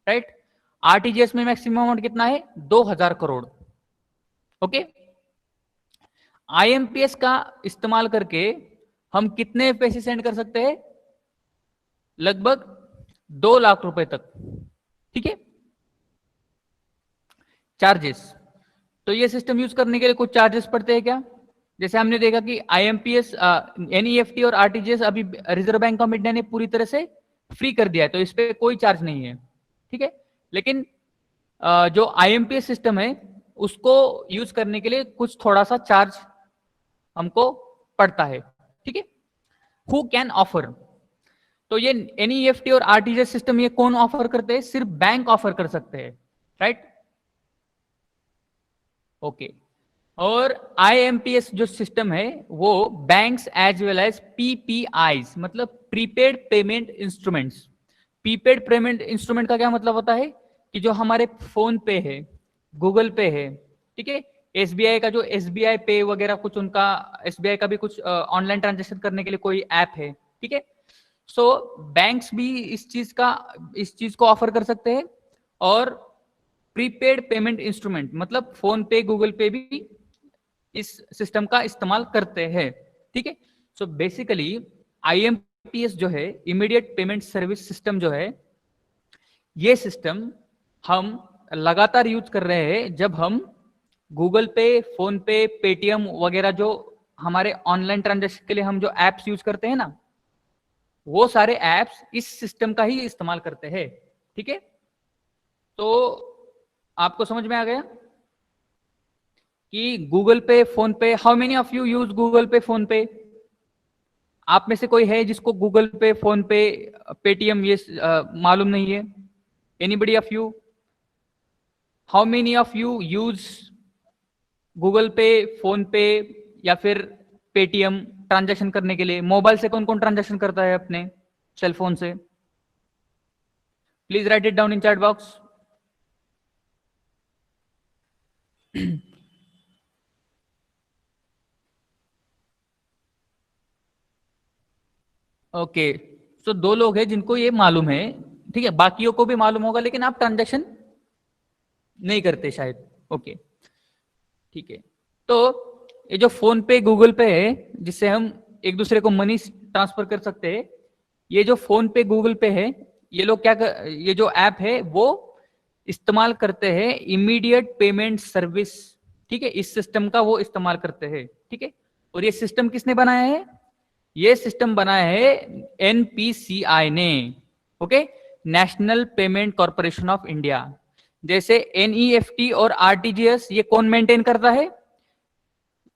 right. RTGS में मैक्सिमम अमाउंट कितना है? 2000 करोड़, ओके। आईएमपीएस का इस्तेमाल करके हम कितने पैसे सेंड कर सकते हैं? लगभग 2 लाख रुपए तक, ठीक है। चार्जेस, तो ये सिस्टम यूज करने के लिए कुछ चार्जेस पड़ते हैं क्या? जैसे हमने देखा कि आईएमपीएस, एनईएफटी और आरटीजीएस अभी रिजर्व बैंक ऑफ इंडिया ने पूरी तरह से फ्री कर दिया है, तो इस पे कोई चार्ज नहीं है, ठीक है। लेकिन जो आईएमपीएस सिस्टम है उसको यूज करने के लिए कुछ थोड़ा सा चार्ज हमको पड़ता है, ठीक है। हु कैन ऑफर, तो ये एनईएफटी और आरटीजीएस सिस्टम ये कौन ऑफर करते हैं? सिर्फ बैंक ऑफर कर सकते हैं, राइट, ओके। और आईएमपीएस जो सिस्टम है वो banks as well as PPIs, मतलब prepaid payment instruments. Prepaid payment instrument का क्या मतलब होता है कि जो हमारे फोन पे है, गूगल पे है, ठीक है, एसबीआई का जो एसबीआई पे वगैरह कुछ, उनका एसबीआई का भी कुछ ऑनलाइन ट्रांजेक्शन करने के लिए कोई ऐप है, ठीक है। सो बैंक्स भी इस चीज को ऑफर कर सकते हैं, और प्रीपेड पेमेंट इंस्ट्रूमेंट मतलब फोन पे, गूगल पे भी इस सिस्टम का इस्तेमाल करते हैं। ठीक है, सो बेसिकली आईएमपीएस जो है, इमीडिएट पेमेंट सर्विस सिस्टम जो है, ये सिस्टम हम लगातार यूज कर रहे हैं जब हम गूगल पे, फोन पे, पेटीएम वगैरह जो हमारे ऑनलाइन ट्रांजैक्शन के लिए हम जो एप्स यूज करते हैं ना, वो सारे एप्स इस सिस्टम का ही इस्तेमाल करते हैं। ठीक है, तो आपको समझ में आ गया कि गूगल पे, फोन पे, how many of you use Google पे, फोन पे? आप में से कोई है जिसको गूगल पे, फोन पे, पेटीएम ये मालूम नहीं है? Anybody of you? How many of you use Google पे, फोन पे या फिर पेटीएम ट्रांजैक्शन करने के लिए? मोबाइल से कौन कौन ट्रांजैक्शन करता है अपने सेल फोन से? Please write it down in chat box. Okay, तो दो लोग हैं जिनको ये मालूम है। ठीक है, बाकियों को भी मालूम होगा, लेकिन आप ट्रांजैक्शन नहीं करते शायद। ओके, ठीक है, तो ये जो फोन पे, गूगल पे है, जिससे हम एक दूसरे को मनी ट्रांसफर कर सकते हैं, ये जो फोन पे, गूगल पे है, ये लोग ये जो ऐप है वो इस्तेमाल करते हैं इमीडिएट पेमेंट सर्विस। ठीक है, इस सिस्टम का वो इस्तेमाल करते हैं। ठीक है, और ये सिस्टम किसने बनाया है? ये सिस्टम बनाया है एनपीसीआई ने। Okay, national payment corporation of India. जैसे एनईएफटी और आरटीजीएस ये कौन मेंटेन करता है?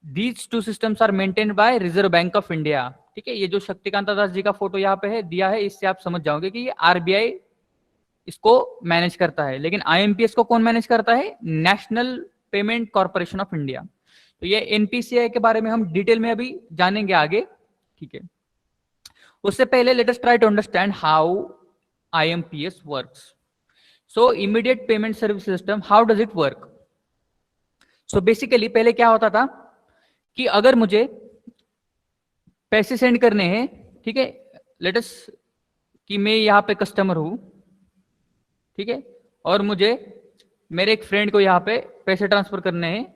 These two systems are maintained by Reserve Bank of India. ठीक है, ये जो शक्तिकांता दास जी का फोटो यहाँ पे है दिया है, इससे आप समझ जाओगे कि ये आरबीआई इसको मैनेज करता है। लेकिन आईएमपीएस को कौन मैनेज करता है? National payment corporation of India. तो ये एनपीसीआई के बारे में हम डिटेल में अभी जानेंगे आगे। ठीक है, उससे पहले let us try to understand how IMPS works. So immediate payment service system, how does it work? So basically पहले क्या होता था कि अगर मुझे पैसे सेंड करने हैं, ठीक है, लेट अस कि मैं यहाँ पे कस्टमर हूं, ठीक है, और मुझे मेरे एक फ्रेंड को यहाँ पे पैसे ट्रांसफर करने हैं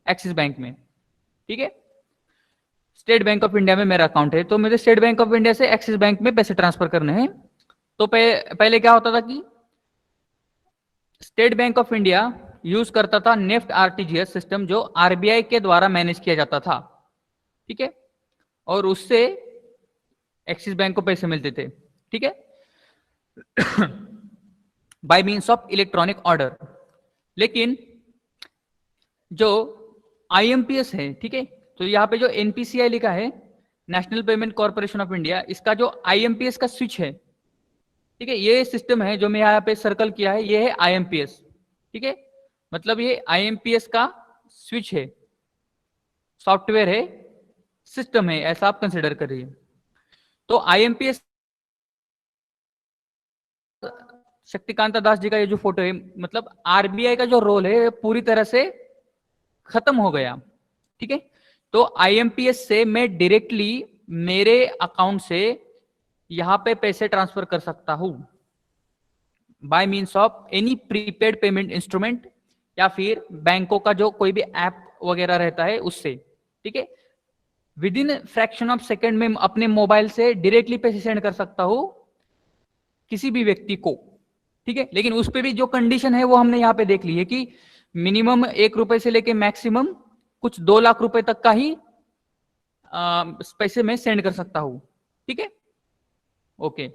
एक्सिस बैंक में। ठीक है, स्टेट बैंक ऑफ इंडिया में मेरा अकाउंट है, तो मुझे स्टेट बैंक ऑफ इंडिया से एक्सिस बैंक में पैसे ट्रांसफर करने हैं। तो पहले क्या होता था कि state bank of India use करता था नेफ्ट आरटीजीएस सिस्टम, जो आरबीआई के द्वारा मैनेज किया जाता था। ठीक है, और उससे एक्सिस बैंक को पैसे मिलते थे। ठीक है, bye means of electronic order. लेकिन जो आईएमपीएस है, ठीक है, तो यहां पे जो एनपीसीआई लिखा है, national payment corporation of India, इसका जो आईएमपीएस का स्विच है, ठीक है, ये सिस्टम है जो मैं यहाँ पे सर्कल किया है, ये है आईएमपीएस। ठीक है, मतलब ये आईएमपीएस का स्विच है, सॉफ्टवेयर है, सिस्टम है, ऐसा आप कंसिडर करिए। तो आईएमपीएस, शक्तिकांता दास जी का ये जो फोटो है, मतलब आरबीआई का जो रोल है पूरी तरह से खत्म हो गया। ठीक है, तो आईएमपीएस से मैं डायरेक्टली मेरे अकाउंट से यहां पे पैसे ट्रांसफर कर सकता हूं bye means of any prepaid payment instrument, या फिर बैंकों का जो कोई भी ऐप वगैरह रहता है उससे। ठीक है, with in fraction of second में अपने मोबाइल से डायरेक्टली पैसे सेंड कर सकता हूं किसी भी व्यक्ति को। ठीक है, लेकिन उस पे भी जो कंडीशन है वो हमने यहाँ पे देख ली है कि मिनिमम 1 रुपए से लेके मैक्सिमम कुछ 2 लाख रुपए तक का ही पैसे में सेंड कर सकता हूं। ठीक है, ओके,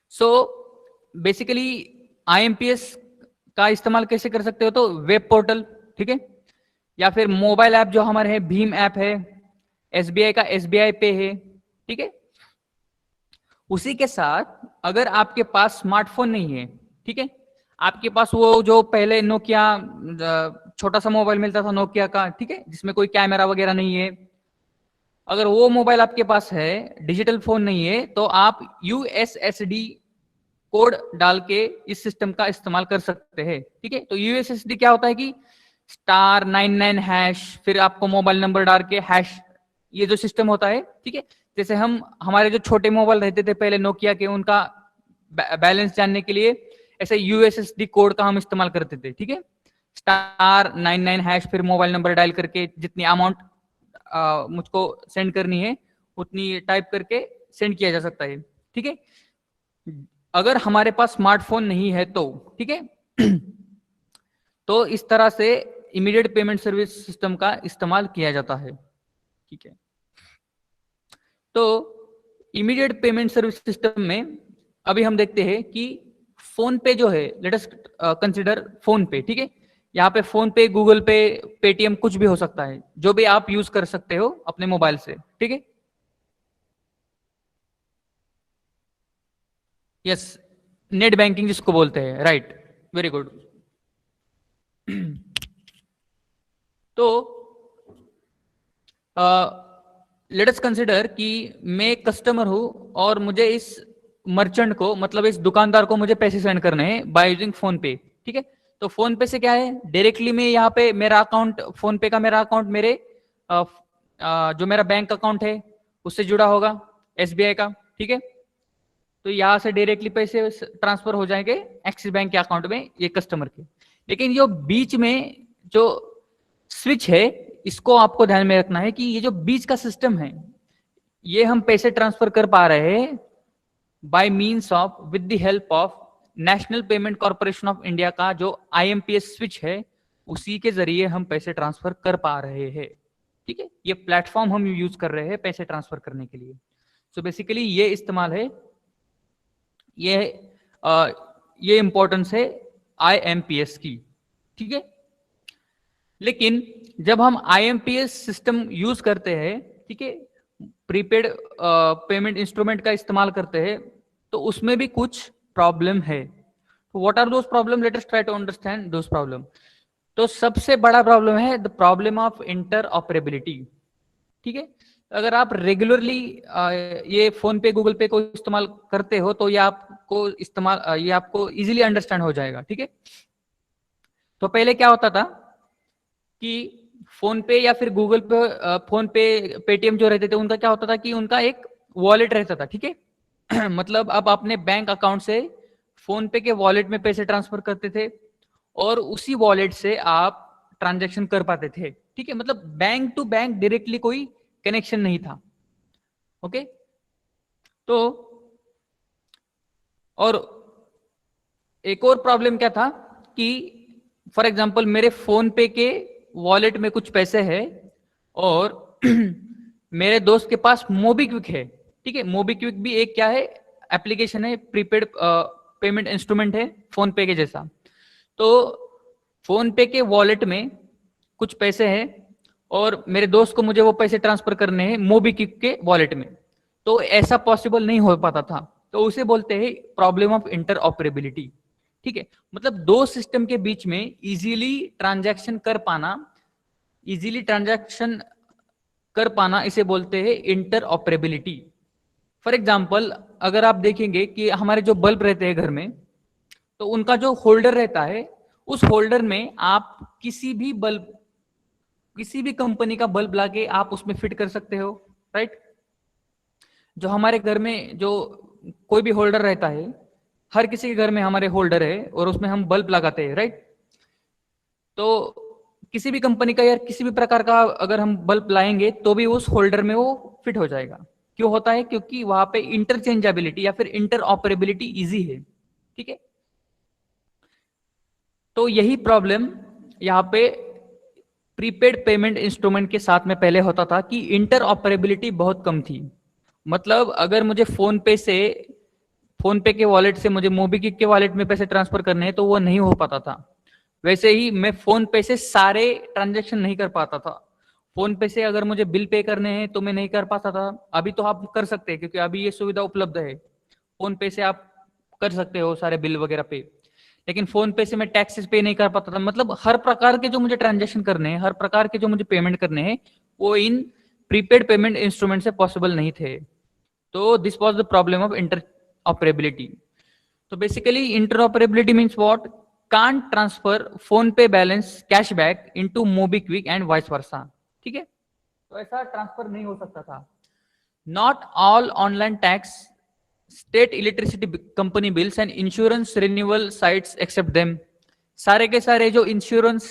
सो बेसिकली आईएमपीएस का इस्तेमाल कैसे कर सकते हो? तो वेब पोर्टल, ठीक है, या फिर मोबाइल ऐप जो हमारे है, भीम ऐप है, एसबीआई का एसबीआई पे है। ठीक है, उसी के साथ अगर आपके पास स्मार्टफोन नहीं है, ठीक है, आपके पास वो जो पहले नोकिया छोटा सा मोबाइल मिलता था नोकिया का, ठीक है, जिसमें कोई कैमरा वगैरह नहीं है, अगर वो मोबाइल आपके पास है, डिजिटल फोन नहीं है, तो आप यूएसएसडी कोड डाल के इस सिस्टम का इस्तेमाल कर सकते हैं। ठीक है, तो यूएसएसडी क्या होता है कि *99#, फिर आपको मोबाइल नंबर डाल के हैश, ये जो सिस्टम होता है, ठीक है, जैसे हम हमारे जो छोटे मोबाइल रहते थे पहले नोकिया के, उनका बैलेंस जानने के लिए ऐसे यूएसएसडी कोड का हम इस्तेमाल करते थे, ठीक है, *99# फिर मोबाइल नंबर डायल करके जितनी अमाउंट मुझको सेंड करनी है उतनी टाइप करके सेंड किया जा सकता है, ठीक है। अगर हमारे पास स्मार्टफोन नहीं है तो, ठीक है, तो इस तरह से इमीडिएट पेमेंट सर्विस सिस्टम का इस्तेमाल किया जाता है, ठीक है। तो इमीडिएट पेमेंट सर्विस सिस्टम में अभी हम देखते हैं कि फोन पे जो है, लेट अस कंसीडर फोन पे, ठीक है, यहाँ पे फोन पे, गूगल पे, पेटीएम कुछ भी हो सकता है, जो भी आप यूज कर सकते हो अपने मोबाइल से, ठीक है। यस, नेट बैंकिंग जिसको बोलते हैं, राइट, वेरी गुड। तो लेट अस कंसिडर कि मैं कस्टमर हूं और मुझे इस मर्चेंट को, मतलब इस दुकानदार को मुझे पैसे सेंड करने हैं बाय यूजिंग फोन पे, ठीक है। तो फोन पे से क्या है, डायरेक्टली मैं यहाँ पे मेरा अकाउंट, फोन पे का मेरा अकाउंट मेरे जो मेरा बैंक अकाउंट है उससे जुड़ा होगा, एसबीआई का, ठीक है। तो यहाँ से डायरेक्टली पैसे ट्रांसफर हो जाएंगे एक्सिस बैंक के अकाउंट में ये कस्टमर के। लेकिन जो बीच में जो स्विच है, इसको आपको ध्यान में रखना है कि ये जो बीच का सिस्टम है, ये हम पैसे ट्रांसफर कर पा रहे हैं by means of, with the help of national payment corporation of India का जो आईएमपीएस स्विच है, उसी के जरिए हम पैसे ट्रांसफर कर पा रहे हैं, ठीक है। ये प्लेटफॉर्म हम यूज कर रहे हैं पैसे ट्रांसफर करने के लिए। सो बेसिकली ये इस्तेमाल है, ये इंपॉर्टेंस है आईएमपीएस की, ठीक है। लेकिन जब हम आईएमपीएस सिस्टम यूज करते हैं, ठीक है, प्रीपेड पेमेंट इंस्ट्रूमेंट का इस्तेमाल करते हैं, तो उसमें भी कुछ प्रॉब्लम है। What are those problem, let us try to understand those problem. तो सबसे बड़ा प्रॉब्लम है the problem of inter operability, ठीक है। अगर आप रेगुलरली ये फोन पे, गूगल पे को इस्तेमाल करते हो तो ये आपको इजीली अंडरस्टैंड हो जाएगा, ठीक है। तो पहले क्या होता था कि फोन पे या फिर गूगल पे, फोन पे, पेटीएम जो रहते थे, उनका क्या होता था कि उनका एक वॉलेट रहता था, ठीक है। मतलब आप अपने बैंक अकाउंट से फोन पे के वॉलेट में पैसे ट्रांसफर करते थे और उसी वॉलेट से आप ट्रांजैक्शन कर पाते थे, ठीक है। मतलब बैंक टू बैंक डायरेक्टली कोई कनेक्शन नहीं था, ओके। तो और एक और प्रॉब्लम क्या था कि फॉर एग्जांपल मेरे फोन पे के वॉलेट में कुछ पैसे है और मेरे दोस्त के पास मोबीक्विक है, ठीक है। मोबीक्विक भी एक क्या है, एप्लीकेशन है, प्रीपेड पेमेंट इंस्ट्रूमेंट है फोन पे के जैसा। तो फोन पे के वॉलेट में कुछ पैसे हैं और मेरे दोस्त को मुझे वो पैसे ट्रांसफर करने हैं मोबीक्विक के वॉलेट में, तो ऐसा पॉसिबल नहीं हो पाता था। तो उसे बोलते हैं प्रॉब्लम ऑफ इंटर ऑपरेबिलिटी, ठीक है। मतलब दो सिस्टम के बीच में इजीली ट्रांजैक्शन कर पाना इसे बोलते हैं इंटर ऑपरेबिलिटी। फॉर एग्जाम्पल अगर आप देखेंगे कि हमारे जो बल्ब रहते हैं घर में, तो उनका जो होल्डर रहता है, उस होल्डर में आप किसी भी कंपनी का बल्ब लाके आप उसमें फिट कर सकते हो, राइट। जो हमारे घर में जो कोई भी होल्डर रहता है, हर किसी के घर में हमारे होल्डर है और उसमें हम बल्ब लगाते हैं, राइट। तो किसी भी कंपनी का या किसी भी प्रकार का अगर हम बल्ब लाएंगे तो भी उस होल्डर में वो फिट हो जाएगा। क्यों होता है, क्योंकि वहां पे इंटरचेंजेबिलिटी या फिर इंटर ऑपरेबिलिटी इजी है, ठीक है। तो यही प्रॉब्लम यहाँ पे प्रीपेड पेमेंट इंस्ट्रूमेंट के साथ में पहले होता था कि इंटर ऑपरेबिलिटी बहुत कम थी। मतलब अगर मुझे फोन पे के वॉलेट से मुझे मोबीक्विक के वॉलेट में पैसे ट्रांसफर करने हैं तो वो नहीं हो पाता था। वैसे ही मैं फोन पे से सारे ट्रांजैक्शन नहीं कर पाता था। फोन पे से अगर मुझे बिल पे करने हैं तो मैं नहीं कर पाता था। अभी तो आप कर सकते हैं क्योंकि अभी ये सुविधा उपलब्ध है, फोन पे से आप कर सकते हो सारे बिल वगैरह पे। लेकिन फोन पे से मैं टैक्सेस पे नहीं कर पाता था। मतलब हर प्रकार के जो मुझे ट्रांजेक्शन करने हैं, हर प्रकार के जो मुझे पेमेंट करने हैं, वो इन प्रीपेड पेमेंट इंस्ट्रूमेंट से पॉसिबल नहीं थे। तो this was the problem of inter operability. तो basically inter operability means what, can't transfer PhonePe balance cashback into MobiKwik and vice versa, ठीक है। तो ऐसा ट्रांसफर नहीं हो सकता था। Not all online tax, state electricity company bills and insurance renewal sites accept them. सारे के सारे जो इंश्योरेंस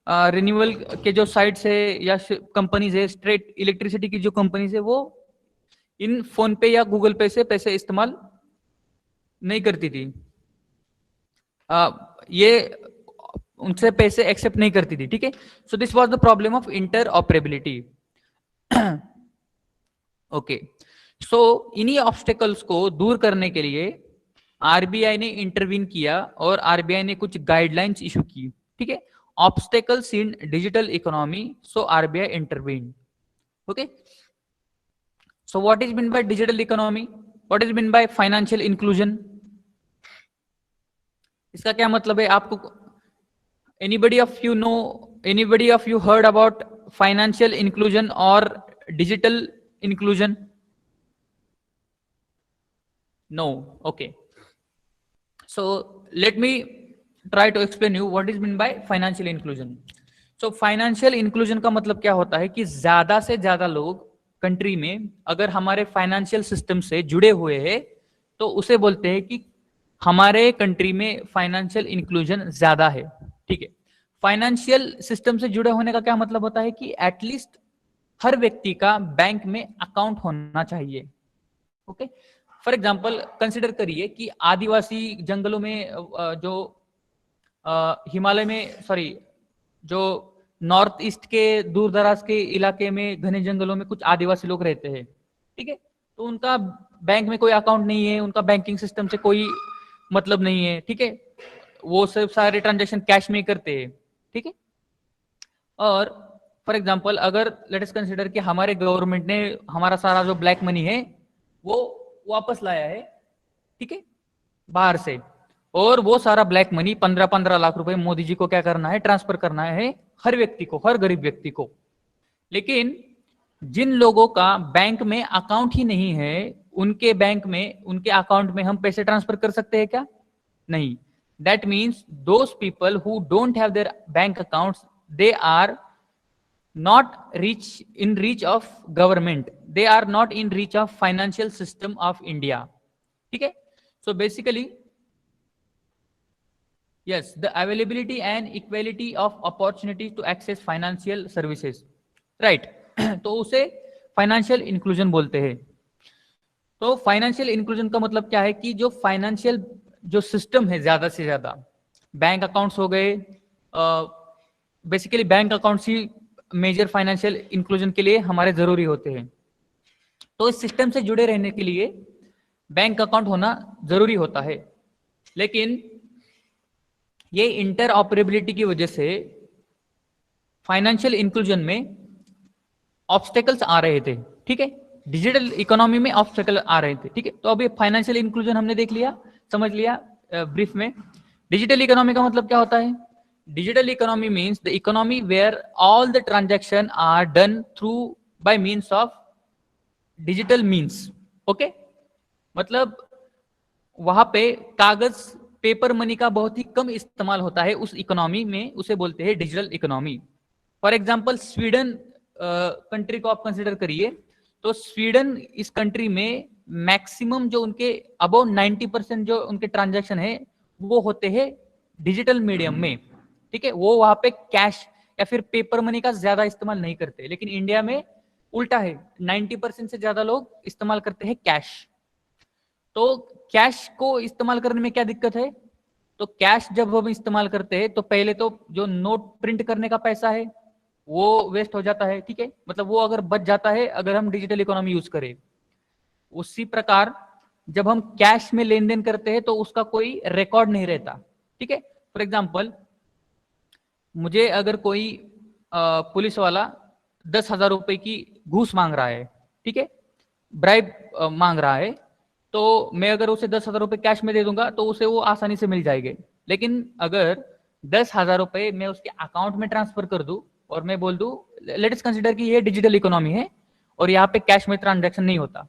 रिन्यूअल के जो साइट्स है या कंपनीज है, स्टेट इलेक्ट्रिसिटी की जो कंपनीज है, वो इन फोन पे या गूगल पे से पैसे इस्तेमाल नहीं करती थी। ये उनसे पैसे एक्सेप्ट नहीं करती थी, ठीक है। So this was the problem of inter operability. Okay, so इन्हीं ऑब्स्टेकल्स को दूर करने के लिए आरबीआई ने इंटरवीन किया और आरबीआई ने कुछ गाइडलाइंस इशू की, ठीक है। Obstacles in digital economy, so RBI intervene. Okay, so what is mean by digital economy, what is mean by financial inclusion, इसका क्या मतलब है आपको? anybody of you heard about financial inclusion or digital inclusion? No. Okay, so let me try to explain you what is meant by financial inclusion. So financial inclusion का मतलब क्या होता है कि ज्यादा से ज्यादा लोग कंट्री में अगर हमारे फाइनेंशियल सिस्टम से जुड़े हुए हैं तो उसे बोलते हैं कि हमारे कंट्री में फाइनेंशियल इंक्लूजन ज्यादा है, ठीक है। फाइनेंशियल सिस्टम से जुड़े होने का क्या मतलब होता है कि एटलीस्ट हर व्यक्ति का बैंक में अकाउंट होना चाहिए। ओके, फॉर एग्जांपल कंसिडर करिए कि आदिवासी जंगलों में जो हिमालय में, सॉरी, जो नॉर्थ ईस्ट के दूर दराज के इलाके में घने जंगलों में कुछ आदिवासी लोग रहते हैं, ठीक है। तो उनका बैंक में कोई अकाउंट नहीं है, उनका बैंकिंग सिस्टम से कोई मतलब नहीं है, ठीक है। वो सब सारे ट्रांजेक्शन कैश में ही करते हैं, ठीक है। और फॉर एग्जांपल अगर लेट अस कंसीडर कि हमारे गवर्नमेंट ने हमारा सारा जो ब्लैक मनी है वो वापस लाया है, ठीक है, बाहर से, और वो सारा ब्लैक मनी 15-15 लाख रुपए मोदी जी को क्या करना है, ट्रांसफर करना है हर व्यक्ति को, हर गरीब व्यक्ति को। लेकिन जिन लोगों का बैंक में अकाउंट ही नहीं है, उनके बैंक में, उनके अकाउंट में हम पैसे ट्रांसफर कर सकते हैं क्या? नहीं। That means those people who don't have their bank accounts, they are not in reach of government, they are not in reach of financial system of India, ठीक है। So basically yes, the availability and equality of opportunity to access financial services, right? तो उसे फाइनेंशियल इंक्लूजन बोलते हैं। तो फाइनेंशियल इंक्लूजन का मतलब क्या है कि जो फाइनेंशियल जो सिस्टम है, ज्यादा से ज्यादा बैंक अकाउंट्स हो गए, बेसिकली बैंक अकाउंट्स ही मेजर फाइनेंशियल इंक्लूजन के लिए हमारे जरूरी होते हैं। तो इस सिस्टम से जुड़े रहने के लिए बैंक अकाउंट होना जरूरी होता है। लेकिन ये इंटर ऑपरेबिलिटी की वजह से फाइनेंशियल इंक्लूजन में ऑब्स्टेकल्स आ रहे थे, ठीक है। डिजिटल इकोनॉमी में ऑब्स्टेकल आ रहे थे, ठीक है। तो अभी फाइनेंशियल इंक्लूजन हमने देख लिया, समझ लिया ब्रीफ में। डिजिटल इकोनॉमी का मतलब क्या होता है? Digital economy means the economy where all the transaction are done through by means of digital means, okay. मतलब वहां पे कागज, पेपर मनी का बहुत ही कम इस्तेमाल होता है उस इकोनॉमी में, उसे बोलते हैं digital economy. For example Sweden country को आप कंसिडर करिए, तो स्वीडन इस कंट्री में मैक्सिमम जो उनके अबाउट 90% जो उनके ट्रांजैक्शन है वो होते हैं डिजिटल मीडियम में, ठीक है। वो वहां पे कैश या फिर पेपर मनी का ज्यादा इस्तेमाल नहीं करते। लेकिन इंडिया में उल्टा है, 90% से ज्यादा लोग इस्तेमाल करते हैं कैश। तो कैश को इस्तेमाल करने में क्या दिक्कत है? तो कैश जब हम इस्तेमाल करते हैं तो पहले तो जो नोट प्रिंट करने का पैसा है वो वेस्ट हो जाता है, ठीक है। मतलब वो अगर बच जाता है अगर हम डिजिटल इकोनॉमी यूज करें। उसी प्रकार जब हम कैश में लेन देन करते हैं तो उसका कोई रिकॉर्ड नहीं रहता, ठीक है। फॉर एग्जाम्पल मुझे अगर कोई पुलिस वाला 10,000 रुपए की घूस मांग रहा है, ठीक है, ब्राइब मांग रहा है, तो मैं अगर उसे 10,000 रुपए कैश में दे दूंगा तो उसे वो आसानी से मिल जाएंगे। लेकिन अगर 10,000 रुपए मैं उसके अकाउंट में ट्रांसफर कर दूं और मैं बोल दूं, लेट अस कंसीडर कि ये डिजिटल इकोनॉमी है और यहाँ पे कैश में ट्रांजैक्शन नहीं होता,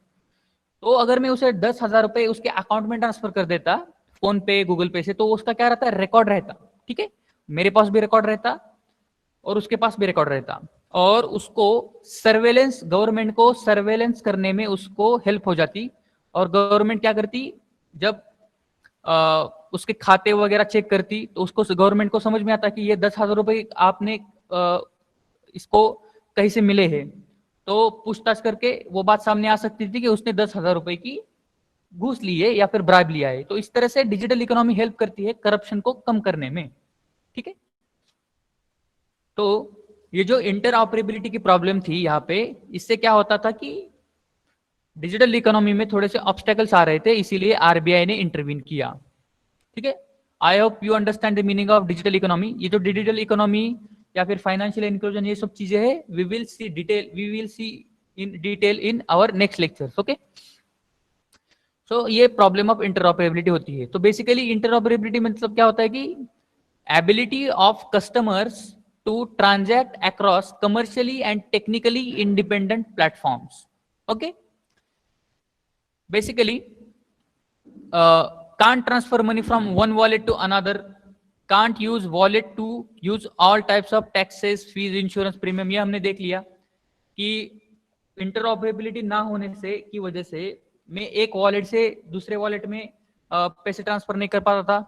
तो अगर मैं उसे 10,000 रुपए उसके अकाउंट में ट्रांसफर कर देता फोन पे, गूगल पे से, तो उसका क्या रहता है, रिकॉर्ड रहता, ठीक है। मेरे पास भी रिकॉर्ड रहता, और उसके पास भी रिकॉर्ड रहता, और उसको सर्वेलेंस, गवर्नमेंट को सर्वेलेंस करने में उसको हेल्प हो जाती। और गवर्नमेंट क्या करती, जब उसके खाते वगैरह चेक करती तो उसको, गवर्नमेंट को समझ में आता कि ये 10,000 रुपए आपने इसको कहीं से मिले हैं, तो पूछताछ करके वो बात सामने आ सकती थी कि उसने 10,000 रुपए की घूस ली है या फिर ब्राइब लिया है। तो इस तरह से डिजिटल इकोनॉमी हेल्प करती है करप्शन को कम करने में। ठीक है, तो ये जो इंटर ऑपरेबिलिटी की प्रॉब्लम थी यहाँ पे, इससे क्या होता था कि डिजिटल इकोनॉमी में थोड़े से ऑब्स्टेकल्स आ रहे थे, इसीलिए आरबीआई ने इंटरवीन किया। ठीक है, I hope you understand the meaning of digital economy. ये जो डिजिटल इकोनॉमी या फिर फाइनेंशियल इंक्लूजन, ये सब चीजें है, we will see in detail in our next lectures. Okay, so ये प्रॉब्लम ऑफ इंटरऑपरेबिलिटी होती है। तो बेसिकली इंटरऑपरेबिलिटी मतलब क्या होता है कि ability of customers to transact across commercially and technically independent platforms. Okay, basically can't transfer money from one wallet to another, can't use wallet to use all types of taxes, fees, insurance, premium। ये हमने देख लिया कि इंटरऑपरेबिलिटी ना होने से की वजह से मैं एक वॉलेट से दूसरे वॉलेट में पैसे ट्रांसफर नहीं कर पाता था,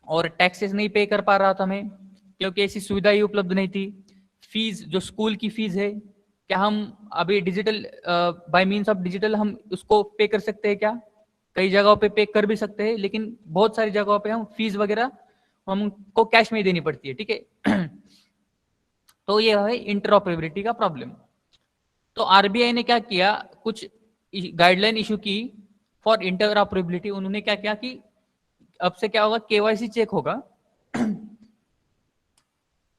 और टैक्सेस नहीं पे कर पा रहा था मैं, क्योंकि ऐसी सुविधा ही उपलब्ध नहीं थी। फीस, जो स्कूल की फीस है, क्या हम अभी digital bye means of digital हम उसको पे कर सकते हैं क्या? कई जगहों पे कर भी सकते हैं, लेकिन बहुत सारी जगहों पे हम फीस वगैरह हमको कैश में ही देनी पड़ती है। ठीक है, तो ये है इंटरऑपरेबिलिटी का प्रॉब्लम। तो आरबीआई ने क्या किया, कुछ गाइडलाइन इशू की फॉर इंटरऑपरेबिलिटी। उन्होंने क्या किया कि अब से क्या होगा, केवाईसी चेक होगा।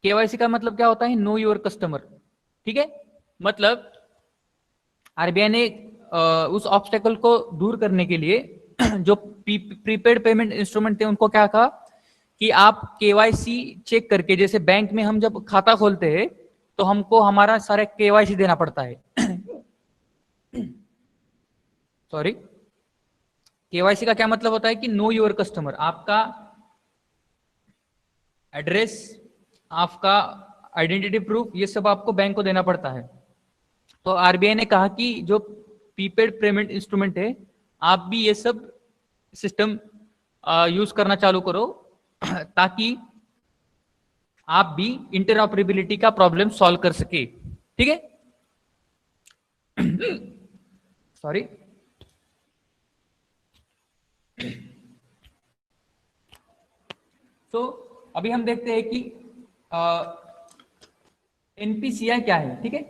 केवाईसी का मतलब क्या होता है, नो योर कस्टमर। ठीक है, मतलब आरबीआई ने उस ऑब्स्टेकल को दूर करने के लिए जो प्रीपेड पेमेंट इंस्ट्रूमेंट थे उनको क्या कहा कि आप केवाईसी चेक करके, जैसे बैंक में हम जब खाता खोलते हैं तो हमको हमारा सारा केवाईसी देना पड़ता है। सॉरी, केवाईसी का क्या मतलब होता है कि नो योर कस्टमर, आपका एड्रेस, आपका आइडेंटिटी प्रूफ, ये सब आपको बैंक को देना पड़ता है। तो आरबीआई ने कहा कि जो प्रीपेड पेमेंट इंस्ट्रूमेंट है, आप भी ये सब सिस्टम यूज करना चालू करो, ताकि आप भी इंटरऑपरेबिलिटी का प्रॉब्लम सॉल्व कर सके। ठीक है, सॉरी। तो अभी हम देखते हैं कि एनपीसीआई क्या है। ठीक है,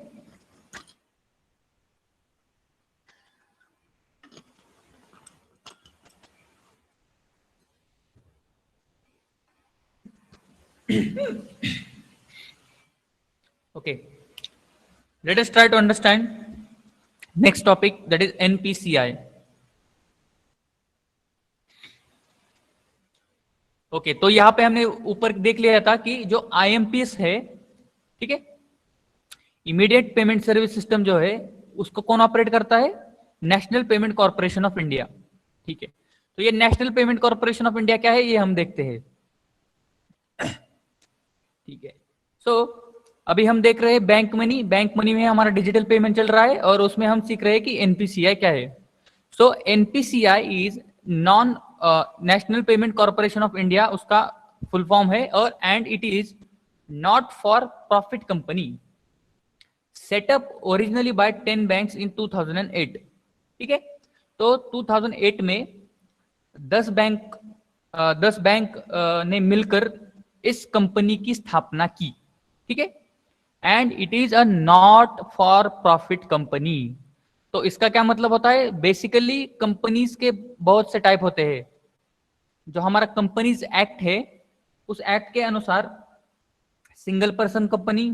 okay, let us try to understand next topic, that is NPCI. Okay, तो यहां पे हमने ऊपर देख लिया था कि जो आईएमपीएस है, ठीक है, इमीडिएट पेमेंट सर्विस सिस्टम जो है, उसको कौन ऑपरेट करता है, national payment corporation of India. ठीक है, तो ये national payment corporation of India क्या है, ये हम देखते हैं। ठीक है, सो अभी हम देख रहे हैं बैंक मनी। बैंक मनी में हमारा डिजिटल पेमेंट चल रहा है, और उसमें हम सीख रहे हैं कि एनपीसीआई क्या है। So NPCI is non national payment corporation of India, उसका फुल फॉर्म है, और and it is not for profit company, setup originally by 10 banks in 2008। ठीक है, तो 2008 में 10 बैंक ने मिलकर इस कंपनी की स्थापना की। ठीक है, and it is a not for profit company. तो इसका क्या मतलब होता है, बेसिकली कंपनीज के बहुत से टाइप होते हैं। जो हमारा कंपनीज एक्ट है, उस एक्ट के अनुसार single person company,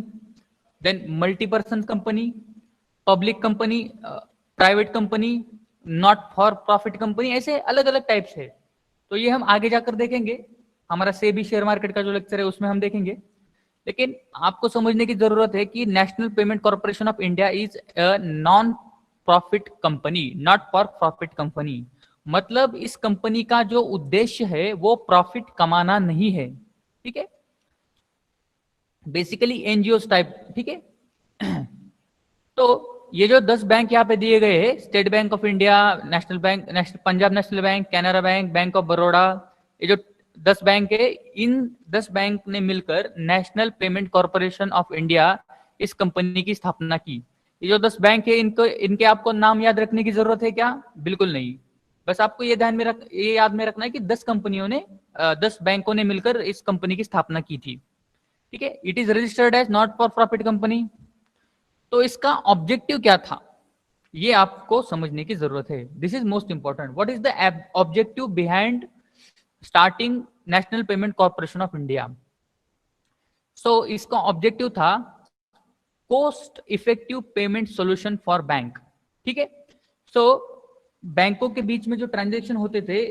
then multi person company, public company, private company, not for profit company, ऐसे अलग अलग टाइप्स है। तो ये हम आगे जाकर देखेंगे, हमारा सेबी शेयर मार्केट का जो लेक्चर है उसमें हम देखेंगे। लेकिन आपको समझने की जरूरत है कि national payment corporation of India is a non profit company, not for profit company. मतलब इस कंपनी का जो उद्देश्य है वो प्रॉफिट कमाना नहीं है। ठीक है, बेसिकली एनजीओ टाइप, ठीक है। तो ये जो 10 बैंक यहाँ पे दिए गए हैं, state bank of India, national bank, Punjab national bank, Canara bank, bank of Baroda, ये जो 10 बैंक है, इन 10 बैंक ने मिलकर national payment corporation of India इस कंपनी की स्थापना की। ये जो 10 बैंक है, इनके आपको नाम याद रखने की जरूरत है क्या? बिल्कुल नहीं। बस आपको ये याद में रखना है कि 10 कंपनियों ने 10 बैंकों ने मिलकर इस कंपनी की स्थापना की थी, ठीक है। It is registered as not for profit company. तो इसका ऑब्जेक्टिव क्या था, ये आपको समझने की जरूरत है। This is most important. What is the objective behind starting national payment corporation of India? So इसका ऑब्जेक्टिव था cost effective payment solution for bank, ठीक है। सो बैंकों के बीच में जो ट्रांजेक्शन होते थे,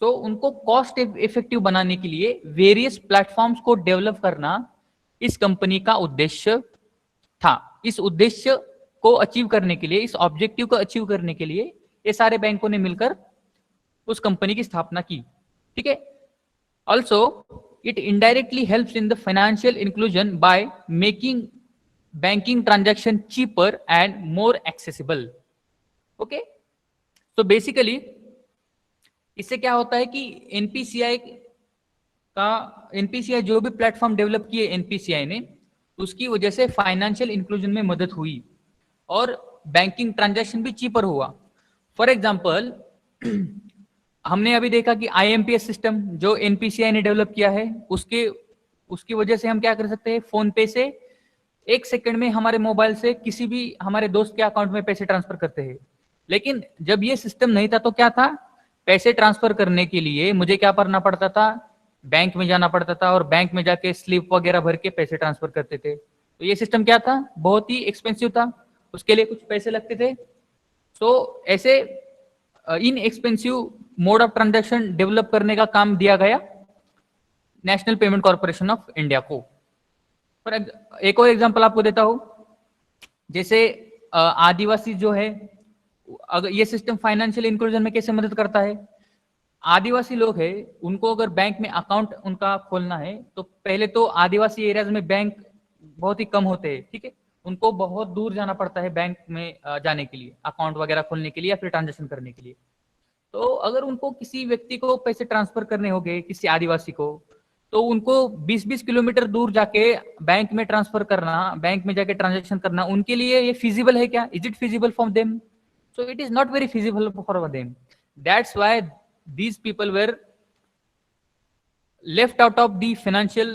तो उनको कॉस्ट इफेक्टिव बनाने के लिए वेरियस प्लेटफॉर्म्स को डेवलप करना इस कंपनी का उद्देश्य था। इस उद्देश्य को अचीव करने के लिए, इस ऑब्जेक्टिव को अचीव करने के लिए ये सारे बैंकों ने मिलकर उस कंपनी की स्थापना की, ठीक है। Also it indirectly helps in the financial inclusion by making banking transaction cheaper and more accessible. Okay, तो बेसिकली इससे क्या होता है कि एनपीसीआई जो भी प्लेटफॉर्म डेवलप किए एनपीसीआई ने, उसकी वजह से फाइनेंशियल इंक्लूजन में मदद हुई और बैंकिंग ट्रांजैक्शन भी चीपर हुआ। फॉर एग्जांपल, हमने अभी देखा कि आईएमपीएस सिस्टम जो एनपीसीआई ने डेवलप किया है, उसकी वजह से हम क्या कर सकते हैं, फोन पे से 1 सेकंड में हमारे मोबाइल से किसी भी हमारे दोस्त के अकाउंट में पैसे ट्रांसफर करते हैं। लेकिन जब ये सिस्टम नहीं था तो क्या था, पैसे ट्रांसफर करने के लिए मुझे क्या करना पड़ता था, बैंक में जाना पड़ता था और बैंक में जाके स्लिप वगैरह भर के पैसे ट्रांसफर करते थे। तो ये सिस्टम क्या था, बहुत ही एक्सपेंसिव था, उसके लिए कुछ पैसे लगते थे। तो ऐसे इन expensive mode of transaction develop करने का काम दिया गया national payment corporation of India को। पर एक और एग्जांपल आपको देता हूं, जैसे आदिवासी जो है, अगर ये सिस्टम फाइनेंशियल इंक्लूजन में कैसे मदद करता है, आदिवासी लोग हैं, उनको अगर बैंक में अकाउंट उनका खोलना है, तो पहले तो आदिवासी एरियाज में बैंक बहुत ही कम होते हैं, ठीक है। उनको बहुत दूर जाना पड़ता है बैंक में जाने के लिए, अकाउंट वगैरह खोलने के लिए या फिर ट्रांजेक्शन करने के लिए। तो अगर उनको किसी व्यक्ति को पैसे ट्रांसफर करने होंगे, किसी आदिवासी को, तो उनको 20-20 किलोमीटर दूर जाके बैंक में ट्रांसफर करना, बैंक में जाके ट्रांजेक्शन करना, उनके लिए ये फिजिबल है क्या? Is it feasible for them? So it is not very feasible for them. That's why these people were left out of the financial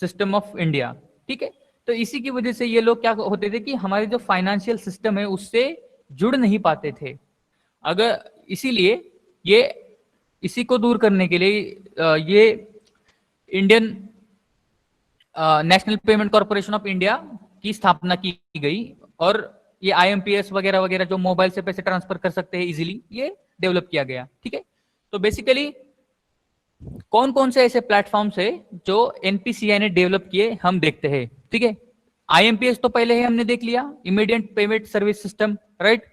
system of India. ठीक है, तो इसी की वजह से ये लोग क्या होते थे कि हमारे जो फाइनेंशियल सिस्टम है उससे जुड़ नहीं पाते थे। अगर इसीलिए ये इसी को दूर करने के लिए ये Indian national payment corporation of India की स्थापना की गई और ये आईएमपीएस वगैरह वगैरह जो मोबाइल से पैसे ट्रांसफर कर सकते हैं इजीली, ये डेवलप किया गया, ठीक है। तो बेसिकली कौन कौन से ऐसे प्लेटफॉर्म्स है जो एनपीसीआई ने डेवलप किए, हम देखते हैं, ठीक है। आईएमपीएस तो पहले ही हमने देख लिया, immediate payment service system, right.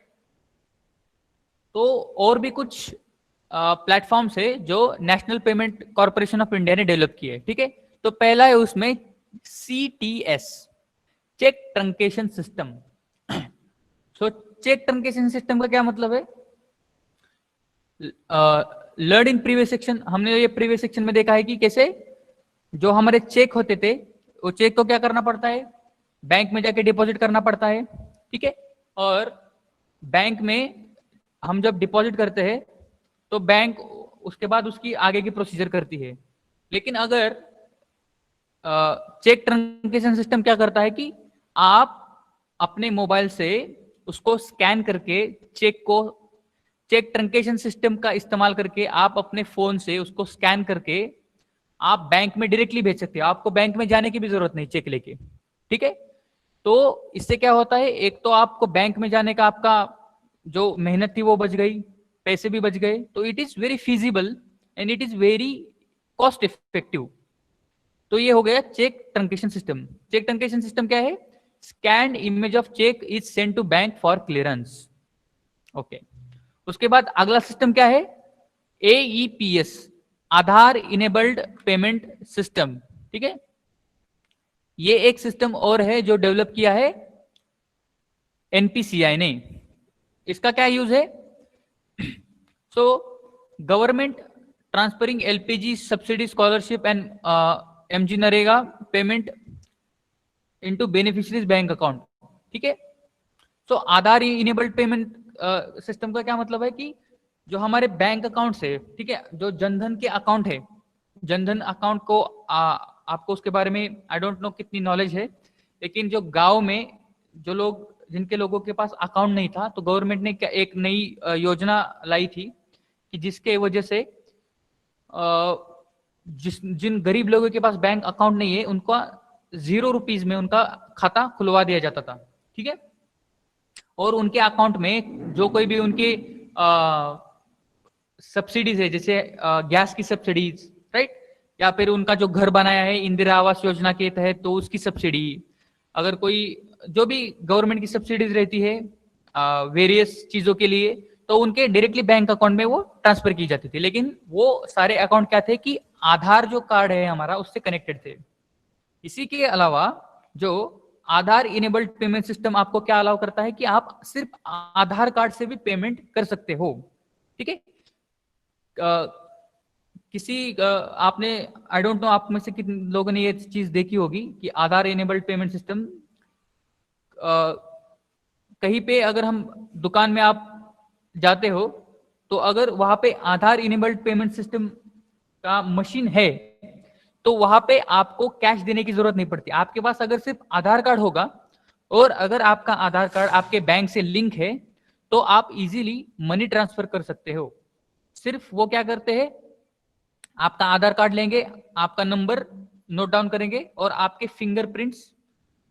तो और भी कुछ प्लेटफॉर्म्स है जो National payment corporation of India ने डेवलप किए, ठीक है। तो पहला है उसमें CTS, cheque truncation system. So cheque truncation system का क्या मतलब है? लर्न इन प्रीवियस सेक्शन, हमने ये प्रीवियस सेक्शन में देखा है कि कैसे जो हमारे चेक होते थे, वो चेक को क्या करना पड़ता है, बैंक में जाके डिपॉजिट करना पड़ता है, ठीक है। और बैंक में हम जब डिपॉजिट करते हैं तो बैंक उसके बाद उसकी आगे की प्रोसीजर करती है। लेकिन अगर चेक ट्रंकेशन सिस्टम क्या करता है कि आप अपने मोबाइल से उसको स्कैन करके चेक ट्रंकेशन सिस्टम का इस्तेमाल करके आप अपने फोन से उसको स्कैन करके आप बैंक में डायरेक्टली भेज सकते हो, आपको बैंक में जाने की भी जरूरत नहीं चेक लेके, ठीक है। तो इससे क्या होता है, एक तो आपको बैंक में जाने का आपका जो मेहनत थी वो बच गई, पैसे भी बच गए। तो it is very feasible and it is very cost effective. तो ये हो गया cheque truncation system. Cheque truncation system क्या है? Scanned image of cheque is send to bank for clearance. Okay, उसके बाद अगला सिस्टम क्या है? AEPS, Aadhaar enabled payment system, ठीक है। ये एक सिस्टम और है जो डेवलप किया है एनपीसीआई ने। इसका क्या यूज है? So government transferring LPG subsidy scholarship and MG NREGA payment into beneficiaries bank account. ठीक है, तो आधार इनेबल्ड पेमेंट सिस्टम का क्या मतलब है कि जो हमारे बैंक अकाउंट से, ठीक है, जो जनधन के अकाउंट है, जनधन अकाउंट को आपको उसके बारे में आई डोंट नो कितनी नॉलेज है, लेकिन जो गांव में जो लोग, जिनके लोगों के पास अकाउंट नहीं था, तो गवर्नमेंट ने एक नई योजना लाई थी कि जिसके वजह से जिन गरीब लोगों के पास बैंक अकाउंट नहीं है उनका 0 रुपीज में उनका खाता खुलवा दिया जाता था। ठीक है, और उनके अकाउंट में जो कोई भी उनके सब्सिडीज है, जैसे गैस की सब्सिडीज, राइट, या फिर उनका जो घर बनाया है इंदिरा आवास योजना के तहत तो उसकी सब्सिडी, अगर कोई जो भी गवर्नमेंट की सब्सिडीज रहती है वेरियस चीजों के लिए, तो उनके डायरेक्टली बैंक अकाउंट में वो ट्रांसफर की जाती थी। लेकिन वो सारे अकाउंट क्या थे कि आधार जो कार्ड है हमारा उससे कनेक्टेड थे। इसी के अलावा जो आधार इनेबल्ड पेमेंट सिस्टम आपको क्या अलाउ करता है कि आप सिर्फ आधार कार्ड से भी पेमेंट कर सकते हो। ठीक है, आपने, आई डोंट नो आप में से कितने लोगों ने ये चीज देखी होगी कि आधार इनेबल्ड पेमेंट सिस्टम, कहीं पे अगर हम दुकान में आप जाते हो तो अगर वहां पे आधार इनेबल्ड पेमेंट सिस्टम का मशीन है तो वहां पे आपको कैश देने की जरूरत नहीं पड़ती। आपके पास अगर सिर्फ आधार कार्ड होगा और अगर आपका आधार कार्ड आपके बैंक से लिंक है तो आप इजीली मनी ट्रांसफर कर सकते हो। सिर्फ वो क्या करते हैं, आपका आधार कार्ड लेंगे, आपका नंबर नोट डाउन करेंगे और आपके फिंगरप्रिंट्स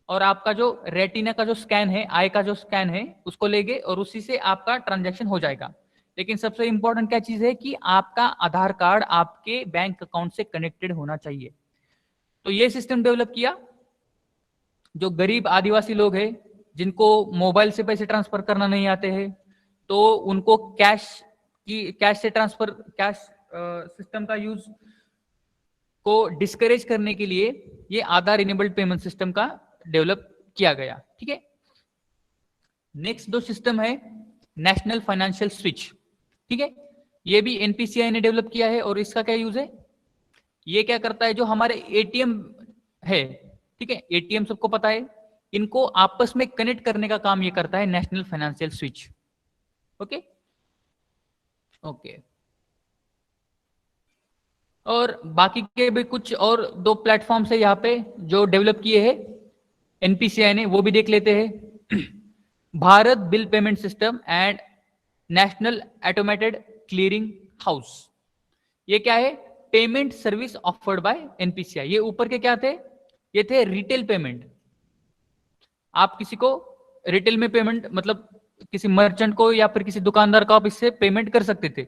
और आपका जो रेटिना का जो स्कैन है, आई का जो स्कैन है, उसको लेंगे और उसी से आपका ट्रांजैक्शन हो जाएगा। लेकिन सबसे इंपॉर्टेंट क्या चीज है कि आपका आधार कार्ड आपके बैंक अकाउंट से कनेक्टेड होना चाहिए। तो ये सिस्टम डेवलप किया जो गरीब आदिवासी लोग हैं जिनको मोबाइल से पैसे ट्रांसफर करना नहीं आते हैं, तो उनको कैश से ट्रांसफर, कैश सिस्टम का यूज को डिस्करेज करने के लिए ये आधार इनेबल्ड पेमेंट सिस्टम का डेवलप किया गया। ठीक है, नेक्स्ट दो सिस्टम है नेशनल फाइनेंशियल स्विच। ठीक है, ये भी एनपीसीआई ने डेवलप किया है और इसका क्या यूज है, ये क्या करता है, जो हमारे एटीएम है, ठीक है, एटीएम सबको पता है, इनको आपस में कनेक्ट करने का काम ये करता है national financial switch. Okay okay, और बाकी के भी कुछ और दो प्लेटफॉर्म्स है यहाँ पे जो डेवलप किए हैं एनपीसीआई ने, वो भी देख लेते हैं। Bharat bill payment system and national automated clearing house. ये क्या है, payment service offered by NPCI. ये ऊपर के क्या थे, ये थे रिटेल पेमेंट। आप किसी को रिटेल में पेमेंट, मतलब किसी मर्चेंट को या फिर किसी दुकानदार को आप इससे पेमेंट कर सकते थे।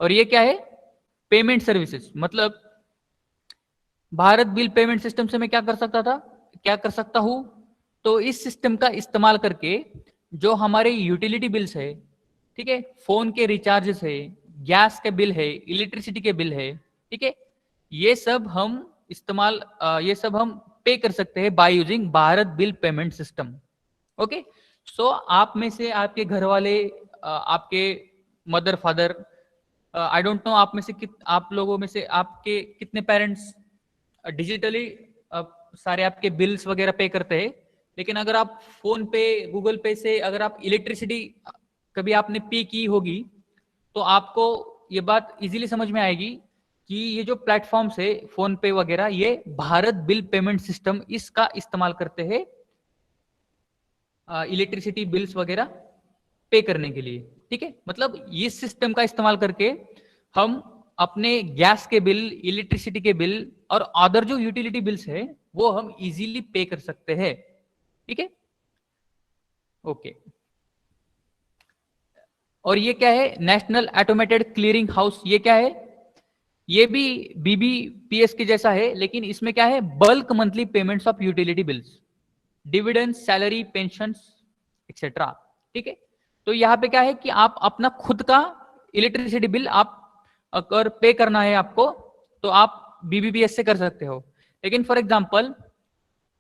और ये क्या है, पेमेंट सर्विसेज, मतलब भारत बिल पेमेंट सिस्टम से मैं क्या कर सकता था, क्या कर सकता हूं, तो इस सिस्टम का इस्तेमाल करके जो हमारे यूटिलिटी बिल्स है, ठीक है, फोन के रिचार्जेस है, गैस के बिल है, इलेक्ट्रिसिटी के बिल है, ठीक है, ये सब हम ये सब हम पे कर सकते हैं by using Bharat bill payment system. Okay, so आप में से आपके घर वाले, आपके mother father, I don't know आप में से आप लोगों में से आपके कितने पेरेंट्स डिजिटली सारे आपके बिल्स वगैरह पे करते हैं। लेकिन अगर आप फोन पे, गूगल पे से अगर आप इलेक्ट्रिसिटी कभी आपने पे की होगी तो आपको ये बात इजीली समझ में आएगी कि ये जो प्लेटफॉर्म्स है फोन पे वगैरह, ये भारत बिल पेमेंट सिस्टम इसका इस्तेमाल करते हैं इलेक्ट्रिसिटी बिल्स वगैरह पे करने के लिए। ठीक है, मतलब इस सिस्टम का इस्तेमाल करके हम अपने गैस के बिल, इलेक्ट्रिसिटी के बिल और अदर जो यूटिलिटी बिल्स है वो हम इजीली पे कर सकते हैं। ठीक है, ओके, और ये क्या है, नेशनल ऑटोमेटेड क्लियरिंग हाउस। ये क्या है, ये भी बीबीपीएस के जैसा है, लेकिन इसमें क्या है, bulk monthly payments of utility bills, dividend, salary, pension etcetera. ठीक है, तो यहां पे क्या है कि आप अपना खुद का इलेक्ट्रिसिटी बिल आप अगर पे करना है आपको तो आप बीबीपीएस से कर सकते हो। लेकिन फॉर एग्जांपल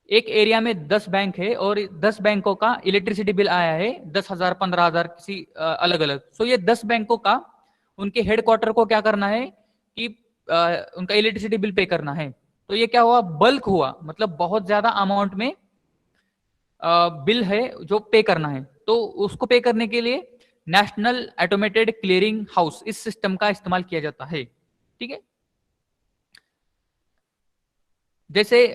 एक एरिया में 10 बैंक है और 10 बैंकों का इलेक्ट्रिसिटी बिल आया है 10,000 15,000 किसी अलग अलग। सो ये 10 बैंकों का उनके हेडक्वार्टर को क्या करना है कि उनका इलेक्ट्रिसिटी बिल पे करना है। तो ये क्या हुआ, बल्क हुआ, मतलब बहुत ज्यादा अमाउंट में बिल है जो पे करना है। तो उसको पे करने के लिए नेशनल ऑटोमेटेड क्लियरिंग हाउस इस सिस्टम का इस्तेमाल किया जाता है। ठीक है, जैसे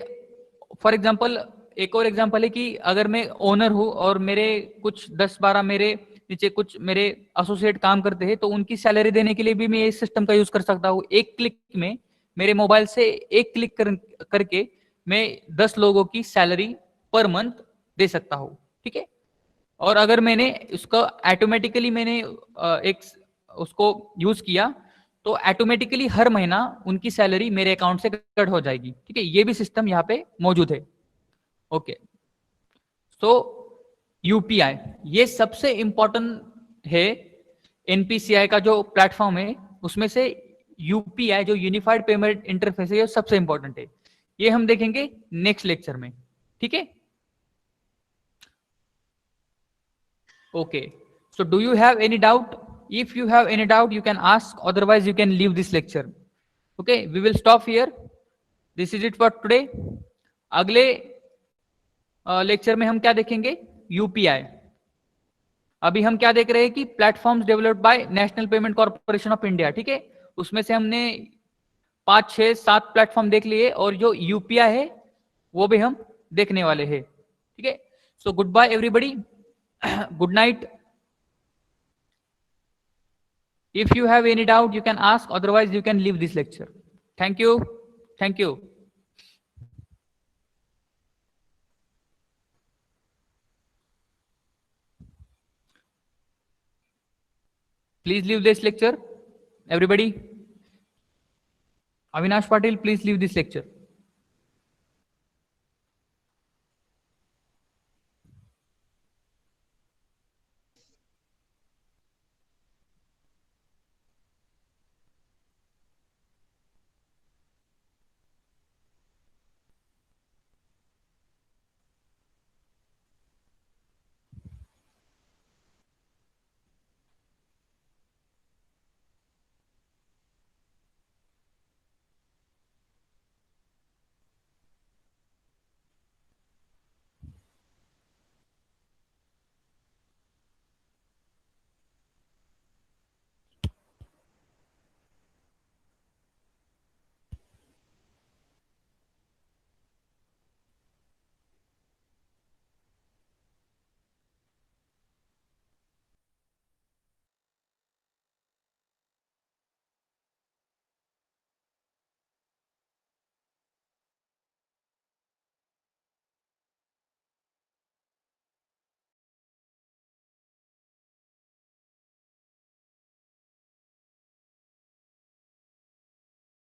फॉर एग्जांपल एक और एग्जांपल है कि अगर मैं ओनर हूं और मेरे कुछ 10-12 मेरे नीचे कुछ मेरे एसोसिएट काम करते हैं, तो उनकी सैलरी देने के लिए भी मैं इस सिस्टम का यूज कर सकता हूं। एक क्लिक में मेरे मोबाइल से एक क्लिक करके मैं 10 लोगों की सैलरी पर मंथ दे सकता हूं। ठीक है, और अगर मैंने उसको ऑटोमेटिकली मैंने एक उसको यूज किया तो ऑटोमेटिकली हर महीना उनकी सैलरी मेरे अकाउंट से कट हो जाएगी। ठीक है, ये भी सिस्टम यहाँ पे मौजूद है। ओके, सो यूपीआई ये सबसे इंपॉर्टेंट है। एनपीसीआई का जो प्लेटफॉर्म है उसमें से यूपीआई जो यूनिफाइड पेमेंट इंटरफेस है ये सबसे इंपॉर्टेंट है। ये हम देखेंगे नेक्स्ट लेक्चर में। ठीक है, okay, so do you have any doubt? If you have any doubt you can ask, otherwise you can leave this lecture. Okay, we will stop here. This is it for today. अगले लेक्चर में हम क्या देखेंगे, यूपीआई। अभी हम क्या देख रहे हैं कि platforms developed by national payment corporation of India. ठीक है, उसमें से हमने 5 6 7 प्लेटफॉर्म देख लिए और जो यूपीआई है वो भी हम देखने वाले हैं। ठीक है, so goodbye everybody, good night. If you have any doubt, you can ask. Otherwise, you can leave this lecture. Thank you. Thank you. Please leave this lecture. Everybody. Avinash Patil, please leave this lecture.